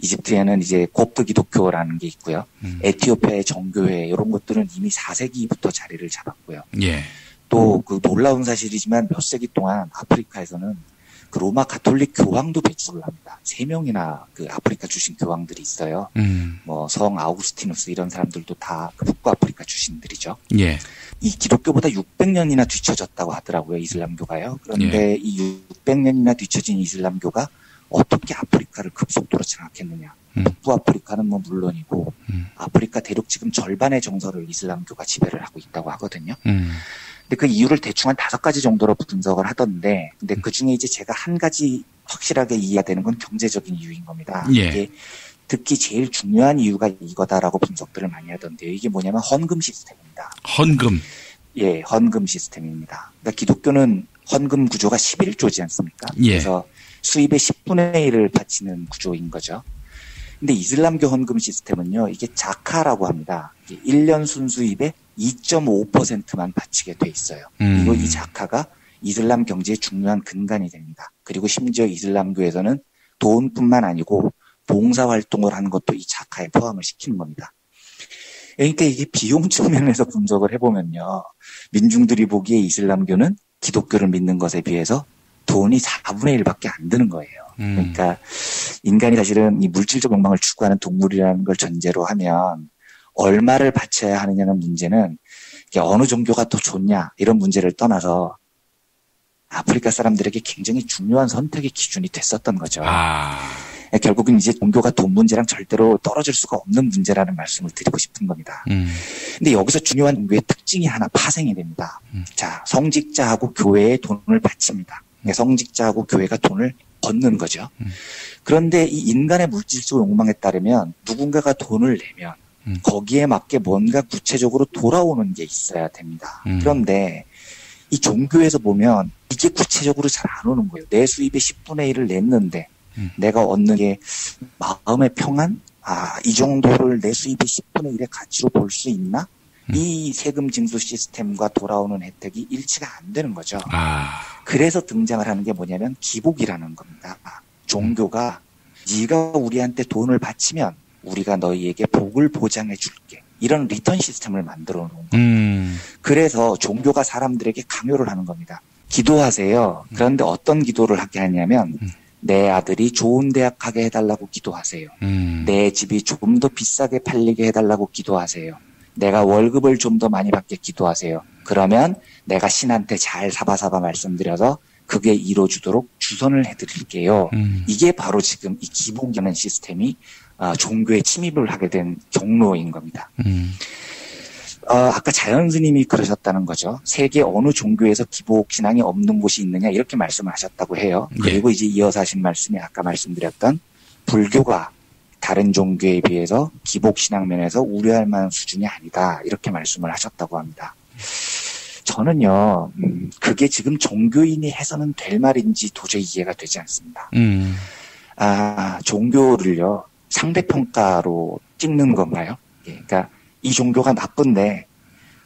이집트에는 이제 곱트 기독교라는 게 있고요. 에티오피아의 정교회 이런 것들은 이미 4세기부터 자리를 잡았고요. 예. 또 그 놀라운 사실이지만 몇 세기 동안 아프리카에서는 그 로마 가톨릭 교황도 배출을 합니다. 3명이나 그 아프리카 출신 교황들이 있어요. 뭐 성 아우구스티누스 이런 사람들도 다 그 북부 아프리카 출신들이죠. 예. 이 기독교보다 600년이나 뒤처졌다고 하더라고요, 이슬람교가요. 그런데 이 600년이나 뒤처진 이슬람교가 어떻게 아프리카를 급속도로 장악했느냐. 북부 아프리카는 뭐 물론이고 아프리카 대륙 지금 절반의 정서를 이슬람교가 지배를 하고 있다고 하거든요. 근데 그 이유를 대충 한 5가지 정도로 분석을 하던데, 근데 그 중에 이제 제가 한 가지 확실하게 이해가 되는 건 경제적인 이유인 겁니다. 예. 이게 특히 제일 중요한 이유가 이거다라고 분석들을 많이 하던데요. 이게 뭐냐면 헌금 시스템입니다. 헌금. 예, 헌금 시스템입니다. 그러니까 기독교는 헌금 구조가 11조지 않습니까? 예. 그래서 수입의 10분의 1을 바치는 구조인 거죠. 근데 이슬람교 헌금 시스템은요, 이게 자카라고 합니다. 이게 1년 순수입의 2.5%만 바치게 돼 있어요. 그리고 이 자카가 이슬람 경제의 중요한 근간이 됩니다. 그리고 심지어 이슬람교에서는 돈뿐만 아니고 봉사활동을 하는 것도 이 자카에 포함을 시키는 겁니다. 그러니까 이게 비용 측면에서 분석을 해보면요, 민중들이 보기에 이슬람교는 기독교를 믿는 것에 비해서 돈이 4분의 1밖에 안 드는 거예요. 그러니까 인간이 사실은 이 물질적 욕망을 추구하는 동물이라는 걸 전제로 하면 얼마를 바쳐야 하느냐는 문제는 어느 종교가 더 좋냐 이런 문제를 떠나서 아프리카 사람들에게 굉장히 중요한 선택의 기준이 됐었던 거죠. 결국은 이제 종교가 돈 문제랑 절대로 떨어질 수가 없는 문제라는 말씀을 드리고 싶은 겁니다. 근데 여기서 중요한 종교의 특징이 하나 파생이 됩니다. 자, 성직자하고 교회에 돈을 바칩니다. 성직자하고 교회가 돈을 얻는 거죠. 그런데 이 인간의 물질적 욕망에 따르면 누군가가 돈을 내면 거기에 맞게 뭔가 구체적으로 돌아오는 게 있어야 됩니다. 그런데 이 종교에서 보면 이게 구체적으로 잘 안 오는 거예요. 내 수입의 10분의 1을 냈는데 내가 얻는 게 마음의 평안? 이 정도를 내 수입의 10분의 1의 가치로 볼 수 있나? 이 세금 징수 시스템과 돌아오는 혜택이 일치가 안 되는 거죠. 그래서 등장을 하는 게 뭐냐면 기복이라는 겁니다. 종교가 네가 우리한테 돈을 바치면 우리가 너희에게 복을 보장해 줄게. 이런 리턴 시스템을 만들어 놓은 겁니다. 그래서 종교가 사람들에게 강요를 하는 겁니다. 기도하세요. 그런데 어떤 기도를 하게 하냐면 내 아들이 좋은 대학 가게 해달라고 기도하세요. 내 집이 좀 더 비싸게 팔리게 해달라고 기도하세요. 내가 월급을 좀 더 많이 받게 기도하세요. 그러면 내가 신한테 잘 사바사바 말씀드려서 그게 이루어지도록 주선을 해드릴게요. 이게 바로 지금 이 기복이라는 시스템이 종교에 침입을 하게 된 경로인 겁니다. 아까 자연 스님이 그러셨다는 거죠. 세계 어느 종교에서 기복 신앙이 없는 곳이 있느냐 이렇게 말씀을 하셨다고 해요. 그리고 이제 이어서 하신 말씀이 아까 말씀드렸던 불교가 다른 종교에 비해서 기복 신앙 면에서 우려할 만한 수준이 아니다 이렇게 말씀을 하셨다고 합니다. 저는요, 그게 지금 종교인이 해서는 될 말인지 도저히 이해가 되지 않습니다. 종교를요 상대평가로 찍는 건가요? 그러니까 이 종교가 나쁜데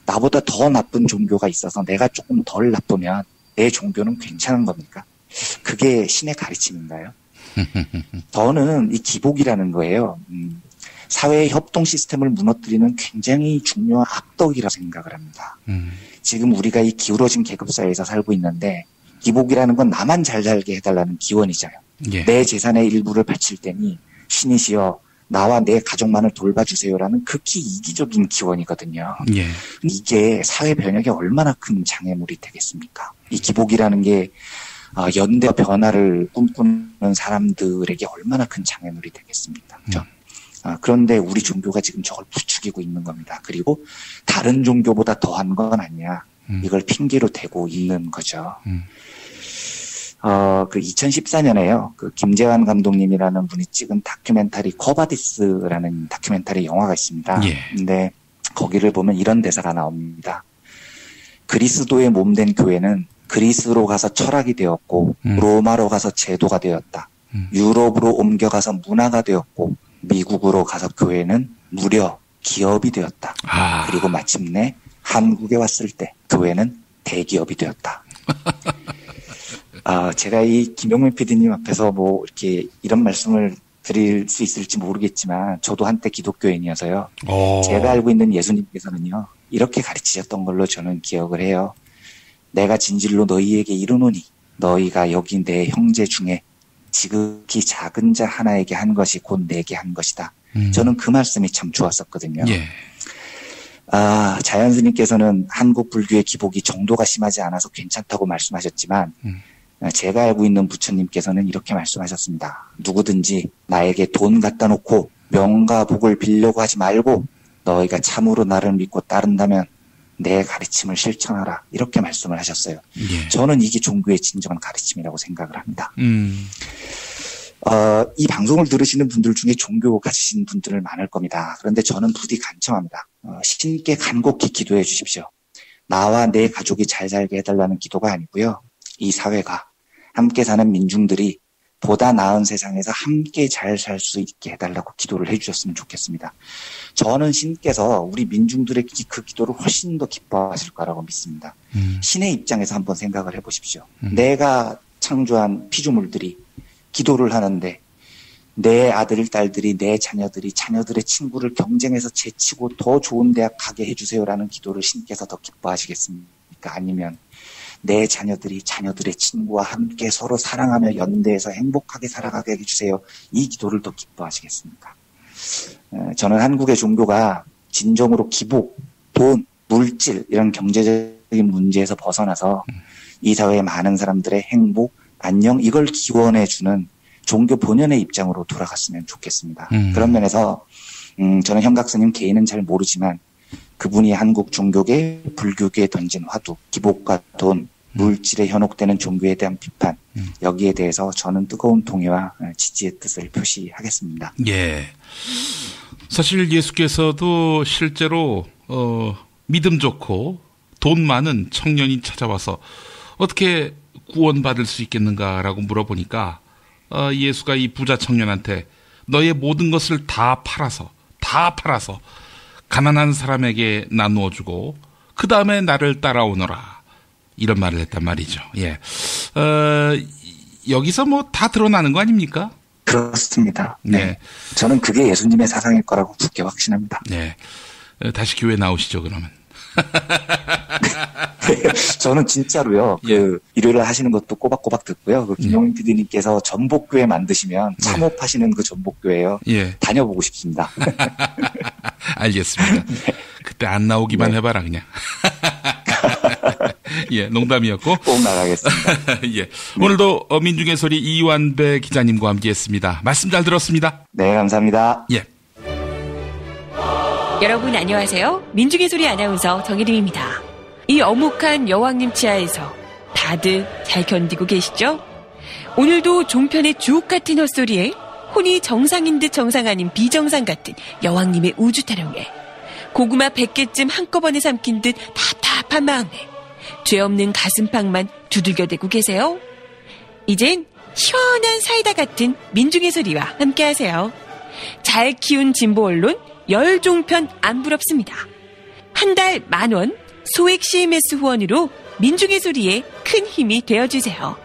나보다 더 나쁜 종교가 있어서 내가 조금 덜 나쁘면 내 종교는 괜찮은 겁니까? 그게 신의 가르침인가요? 저는 이 기복이라는 거예요. 사회의 협동 시스템을 무너뜨리는 굉장히 중요한 악덕이라고 생각을 합니다. 지금 우리가 이 기울어진 계급사회에서 살고 있는데 기복이라는 건 나만 잘 살게 해달라는 기원이잖아요. 내 재산의 일부를 바칠 테니 신이시여 나와 내 가족만을 돌봐주세요라는 극히 이기적인 기원이거든요. 이게 사회 변혁에 얼마나 큰 장애물이 되겠습니까? 이 기복이라는 게 연대와 변화를 꿈꾸는 사람들에게 얼마나 큰 장애물이 되겠습니까? 그런데 우리 종교가 지금 저걸 부추기고 있는 겁니다. 그리고 다른 종교보다 더한 건 아니야. 이걸 핑계로 대고 있는 거죠. 그 2014년에요. 그 김재환 감독님이라는 분이 찍은 다큐멘터리 코바디스라는 다큐멘터리 영화가 있습니다. 예. 근데 거기를 보면 이런 대사가 나옵니다. 그리스도의 몸된 교회는 그리스로 가서 철학이 되었고 로마로 가서 제도가 되었다. 유럽으로 옮겨가서 문화가 되었고 미국으로 가서 교회는 무려 기업이 되었다. 그리고 마침내 한국에 왔을 때 교회는 대기업이 되었다. 제가 이 김용민 PD님 앞에서 뭐 이렇게 이런 말씀을 드릴 수 있을지 모르겠지만 저도 한때 기독교인이어서요. 제가 알고 있는 예수님께서는요. 이렇게 가르치셨던 걸로 저는 기억을 해요. 내가 진실로 너희에게 이르노니 너희가 여기 내 형제 중에 지극히 작은 자 하나에게 한 것이 곧 내게 한 것이다. 저는 그 말씀이 참 좋았었거든요. 예. 자연 스님께서는 한국 불교의 기복이 정도가 심하지 않아서 괜찮다고 말씀하셨지만 제가 알고 있는 부처님께서는 이렇게 말씀하셨습니다. 누구든지 나에게 돈 갖다 놓고 명과 복을 빌려고 하지 말고 너희가 참으로 나를 믿고 따른다면 내 가르침을 실천하라. 이렇게 말씀을 하셨어요. 예. 저는 이게 종교의 진정한 가르침이라고 생각을 합니다. 이 방송을 들으시는 분들 중에 종교 가지신 분들은 많을 겁니다. 그런데 저는 부디 간청합니다. 신께 간곡히 기도해 주십시오. 나와 내 가족이 잘 살게 해달라는 기도가 아니고요. 이 사회가 함께 사는 민중들이 보다 나은 세상에서 함께 잘 살 수 있게 해달라고 기도를 해주셨으면 좋겠습니다. 저는 신께서 우리 민중들의 그 기도를 훨씬 더 기뻐하실 거라고 믿습니다. 신의 입장에서 한번 생각을 해보십시오. 내가 창조한 피조물들이 기도를 하는데 내 아들, 딸들이, 내 자녀들이 자녀들의 친구를 경쟁해서 제치고 더 좋은 대학 가게 해주세요라는 기도를 신께서 더 기뻐하시겠습니까? 아니면 내 자녀들이 자녀들의 친구와 함께 서로 사랑하며 연대해서 행복하게 살아가게 해주세요. 이 기도를 더 기뻐하시겠습니까? 저는 한국의 종교가 진정으로 기복, 돈, 물질 이런 경제적인 문제에서 벗어나서 이 사회의 많은 사람들의 행복, 안녕 이걸 기원해주는 종교 본연의 입장으로 돌아갔으면 좋겠습니다. 그런 면에서 저는 현각스님 개인은 잘 모르지만 그분이 한국 종교계, 불교계에 던진 화두, 기복과 돈, 물질에 현혹되는 종교에 대한 비판 여기에 대해서 저는 뜨거운 동의와 지지의 뜻을 표시하겠습니다. 예. 사실 예수께서도 실제로 믿음 좋고 돈 많은 청년이 찾아와서 어떻게 구원받을 수 있겠는가라고 물어보니까 예수가 이 부자 청년한테 너의 모든 것을 다 팔아서 가난한 사람에게 나누어주고 그 다음에 나를 따라오너라 이런 말을 했단 말이죠. 예. 여기서 뭐 다 드러나는 거 아닙니까? 그렇습니다. 네. 저는 그게 예수님의 사상일 거라고 굳게 확신합니다. 네. 다시 교회 나오시죠, 그러면. 저는 진짜로요. 그 일요일에 하시는 것도 꼬박꼬박 듣고요. 그 김용민 PD님께서 전복교회 만드시면 참호하시는 그 전복교회요. 예. 다녀보고 싶습니다. 알겠습니다. 그때 안 나오기만 해봐라 그냥. 예, 농담이었고. 꼭 나가겠습니다. 예. 오늘도 민중의 소리 이완배 기자님과 함께했습니다. 말씀 잘 들었습니다. 네, 감사합니다. 예. 여러분 안녕하세요. 민중의 소리 아나운서 정혜림입니다. 이 어묵한 여왕님 치하에서 다들 잘 견디고 계시죠? 오늘도 종편의 주옥 같은 헛소리에 혼이 정상인 듯 정상 아닌 비정상 같은 여왕님의 우주 타령에 고구마 100개쯤 한꺼번에 삼킨 듯 답답한 마음에 죄 없는 가슴팍만 두들겨대고 계세요. 이젠 시원한 사이다 같은 민중의 소리와 함께하세요. 잘 키운 진보 언론 열종편 안 부럽습니다. 한 달 10,000원 소액 CMS 후원으로 민중의 소리에 큰 힘이 되어주세요.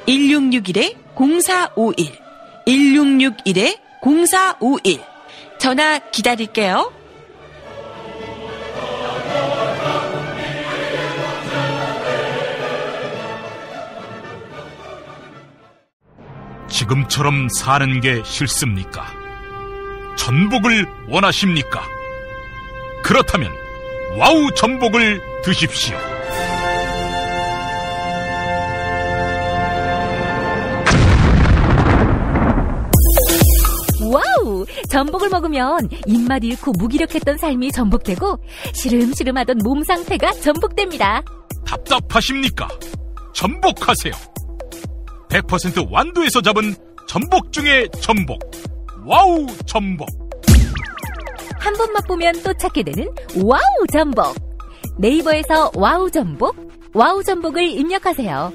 1661-0451 1661-0451 전화 기다릴게요. 지금처럼 사는 게 싫습니까? 전복을 원하십니까? 그렇다면 와우 전복을 드십시오. 와우! 전복을 먹으면 입맛 잃고 무기력했던 삶이 전복되고 시름시름하던 몸 상태가 전복됩니다. 답답하십니까? 전복하세요. 100% 완도에서 잡은 전복 중에 전복. 와우 전복. 한 번 맛보면 또 찾게 되는 와우 전복. 네이버에서 와우 전복, 와우 전복을 입력하세요.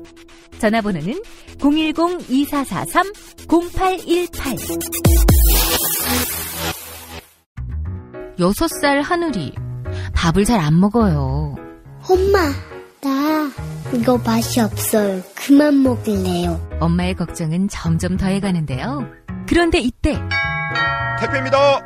전화번호는 010-2443-0818. 6살 하늘이 밥을 잘 안 먹어요. 엄마, 나 이거 맛이 없어요. 그만 먹을래요. 엄마의 걱정은 점점 더해가는데요. 그런데 이때 택배입니다.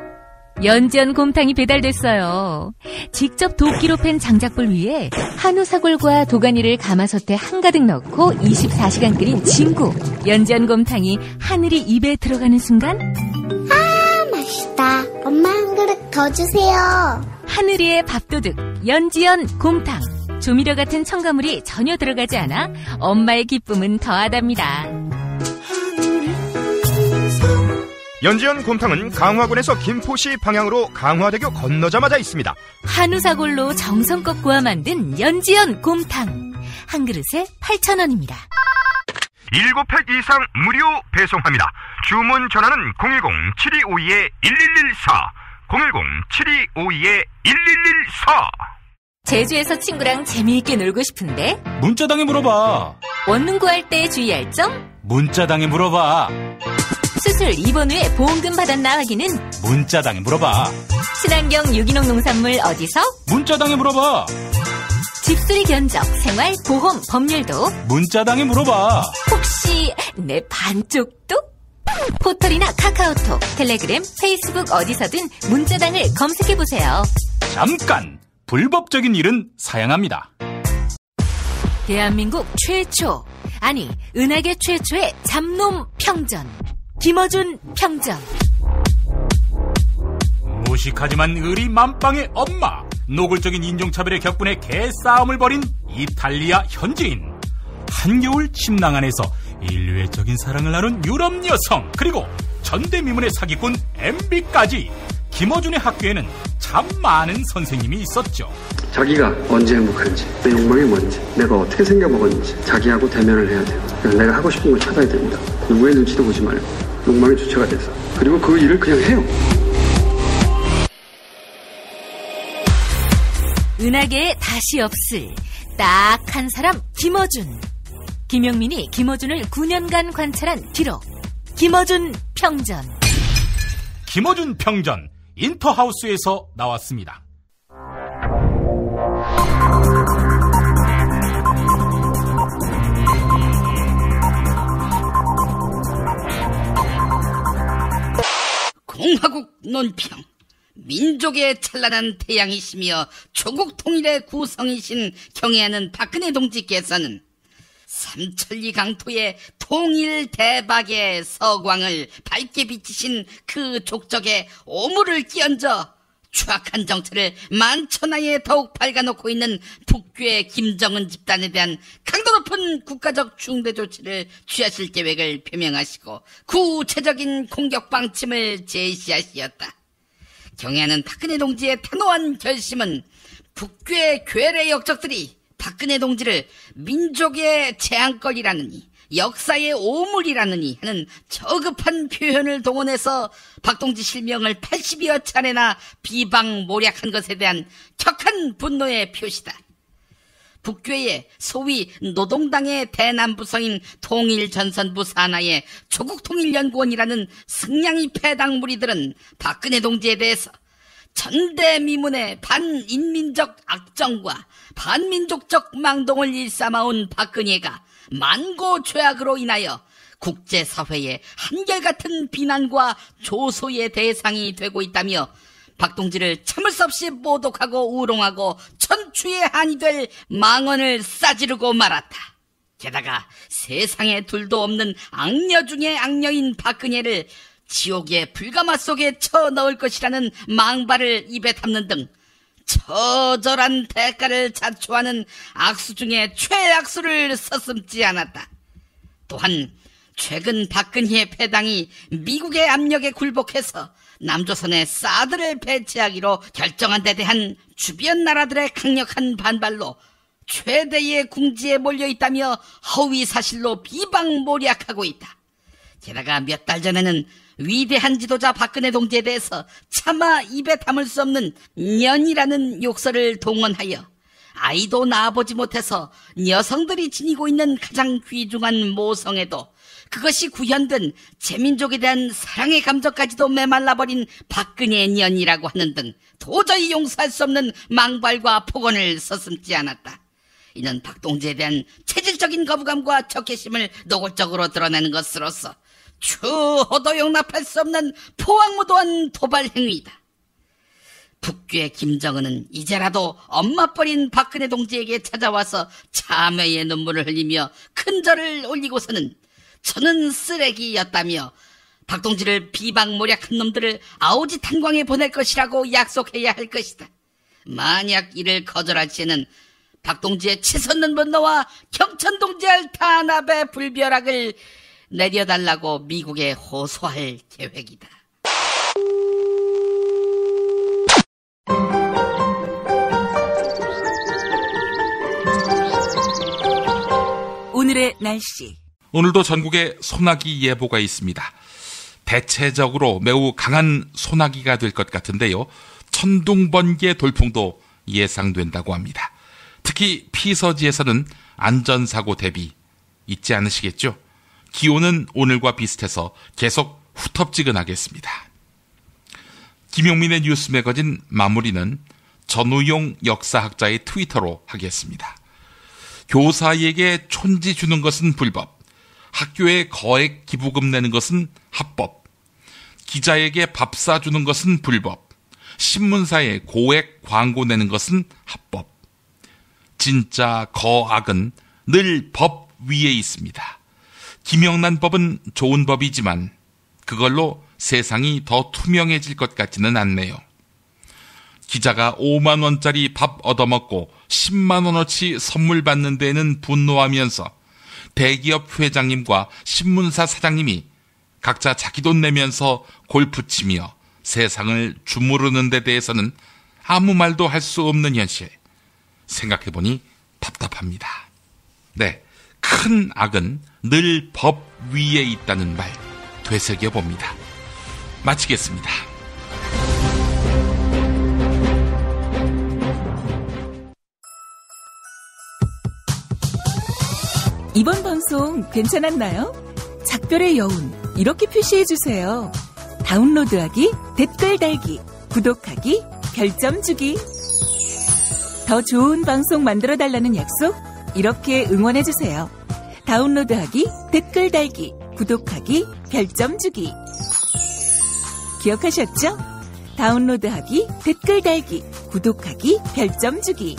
연지연 곰탕이 배달됐어요. 직접 도끼로 팬 장작불 위에 한우 사골과 도가니를 가마솥에 한가득 넣고 24시간 끓인 진구. 연지연 곰탕이 하늘이 입에 들어가는 순간, 아, 맛있다. 엄마 한 그릇 더 주세요. 하늘이의 밥도둑 연지연 곰탕. 조미료 같은 첨가물이 전혀 들어가지 않아 엄마의 기쁨은 더하답니다. 연지연 곰탕은 강화군에서 김포시 방향으로 강화대교 건너자마자 있습니다. 한우 사골로 정성껏 구워 만든 연지연 곰탕. 한 그릇에 8,000원입니다. 7팩 이상 무료 배송합니다. 주문 전화는 010-7252-1114 010-7252-1114. 제주에서 친구랑 재미있게 놀고 싶은데 문자당에 물어봐. 원룸 구할 때 주의할 점? 문자당에 물어봐. 수술 입원 후에 보험금 받았나 확인은? 문자당에 물어봐. 친환경 유기농 농산물 어디서? 문자당에 물어봐. 집수리 견적, 생활, 보험, 법률도 문자당에 물어봐. 혹시 내 반쪽도? 포털이나 카카오톡, 텔레그램, 페이스북 어디서든 문자당을 검색해보세요. 잠깐! 불법적인 일은 사양합니다. 대한민국 최초, 아니 은하계 최초의 잡놈 평전. 김어준 평전. 무식하지만 의리 만빵의 엄마. 노골적인 인종차별의 격분에 개싸움을 벌인 이탈리아 현지인. 한겨울 침낭 안에서 인류애적인 사랑을 나눈 유럽 여성. 그리고 전대미문의 사기꾼 MB까지. 김어준의 학교에는 참 많은 선생님이 있었죠. 자기가 언제 행복한지, 내 욕망이 뭔지, 내가 어떻게 생겨먹었는지 자기하고 대면을 해야 돼요. 내가 하고 싶은 걸 찾아야 됩니다. 누구의 눈치도 보지 말고 욕망의 주체가 돼서. 그리고 그 일을 그냥 해요. 은하계에 다시 없을 딱 한 사람 김어준. 김영민이 김어준을 9년간 관찰한 기록. 김어준 평전. 김어준 평전 인터하우스에서 나왔습니다. 공화국 논평. 민족의 찬란한 태양이시며 조국 통일의 구성이신 경애하는 박근혜 동지께서는 삼천리 강토의 통일 대박의 서광을 밝게 비치신 그 족적에 오물을 끼얹어 추악한 정체를 만천하에 더욱 밝아놓고 있는 북괴 김정은 집단에 대한 강도 높은 국가적 중대 조치를 취하실 계획을 표명하시고 구체적인 공격 방침을 제시하시었다. 경애하는 박근혜 동지의 단호한 결심은 북괴 괴뢰 역적들이 박근혜 동지를 민족의 재앙거리라느니 역사의 오물이라느니 하는 저급한 표현을 동원해서 박동지 실명을 80여 차례나 비방 모략한 것에 대한 격한 분노의 표시다. 북괴의 소위 노동당의 대남부서인 통일전선부 산하의 조국통일연구원이라는 승냥이 패당 무리들은 박근혜 동지에 대해서 전대미문의 반인민적 악정과 반민족적 망동을 일삼아온 박근혜가 만고 죄악으로 인하여 국제사회의 한결같은 비난과 조소의 대상이 되고 있다며 박동지를 참을 수 없이 모독하고 우롱하고 천추의 한이 될 망언을 싸지르고 말았다. 게다가 세상에 둘도 없는 악녀 중의 악녀인 박근혜를 지옥의 불가마 속에 쳐넣을 것이라는 망발을 입에 담는 등 처절한 대가를 자초하는 악수 중에 최악수를 서슴지 않았다. 또한 최근 박근혜 패당이 미국의 압력에 굴복해서 남조선에 사드를 배치하기로 결정한 데 대한 주변 나라들의 강력한 반발로 최대의 궁지에 몰려있다며 허위 사실로 비방모략하고 있다. 게다가 몇 달 전에는 위대한 지도자 박근혜 동지에 대해서 차마 입에 담을 수 없는 년이라는 욕설을 동원하여 아이도 낳아보지 못해서 여성들이 지니고 있는 가장 귀중한 모성에도 그것이 구현된 제민족에 대한 사랑의 감정까지도 메말라버린 박근혜 년이라고 하는 등 도저히 용서할 수 없는 망발과 폭언을 서슴지 않았다. 이는 박동지에 대한 체질적인 거부감과 적개심을 노골적으로 드러내는 것으로서 추호도 용납할 수 없는 포악무도한 도발 행위다. 북괴 김정은은 이제라도 엄마뻘인 박근혜 동지에게 찾아와서 참회의 눈물을 흘리며 큰 절을 올리고서는 저는 쓰레기였다며 박동지를 비방모략한 놈들을 아오지 탄광에 보낼 것이라고 약속해야 할 것이다. 만약 이를 거절할 시에는 박동지의 치솟는 분노와 경천동지할 탄압의 불벼락을 내려달라고 미국에 호소할 계획이다. 오늘의 날씨. 오늘도 전국에 소나기 예보가 있습니다. 대체적으로 매우 강한 소나기가 될 것 같은데요. 천둥번개 돌풍도 예상된다고 합니다. 특히 피서지에서는 안전사고 대비 잊지 않으시겠죠? 기온은 오늘과 비슷해서 계속 후텁지근하겠습니다. 김용민의 뉴스 매거진 마무리는 전우용 역사학자의 트위터로 하겠습니다. 교사에게 촌지 주는 것은 불법, 학교에 거액 기부금 내는 것은 합법, 기자에게 밥 사주는 것은 불법, 신문사에 고액 광고 내는 것은 합법. 진짜 거악은 늘 법 위에 있습니다. 김영란 법은 좋은 법이지만 그걸로 세상이 더 투명해질 것 같지는 않네요. 기자가 5만 원짜리 밥 얻어먹고 10만 원어치 선물 받는 데에는 분노하면서 대기업 회장님과 신문사 사장님이 각자 자기 돈 내면서 골프 치며 세상을 주무르는 데 대해서는 아무 말도 할 수 없는 현실. 생각해보니 답답합니다. 네, 큰 악은 늘 법 위에 있다는 말 되새겨봅니다. 마치겠습니다. 이번 방송 괜찮았나요? 작별의 여운 이렇게 표시해주세요. 다운로드하기, 댓글 달기, 구독하기, 별점 주기. 더 좋은 방송 만들어달라는 약속 이렇게 응원해주세요. 다운로드하기, 댓글 달기, 구독하기, 별점 주기. 기억하셨죠? 다운로드하기, 댓글 달기, 구독하기, 별점 주기.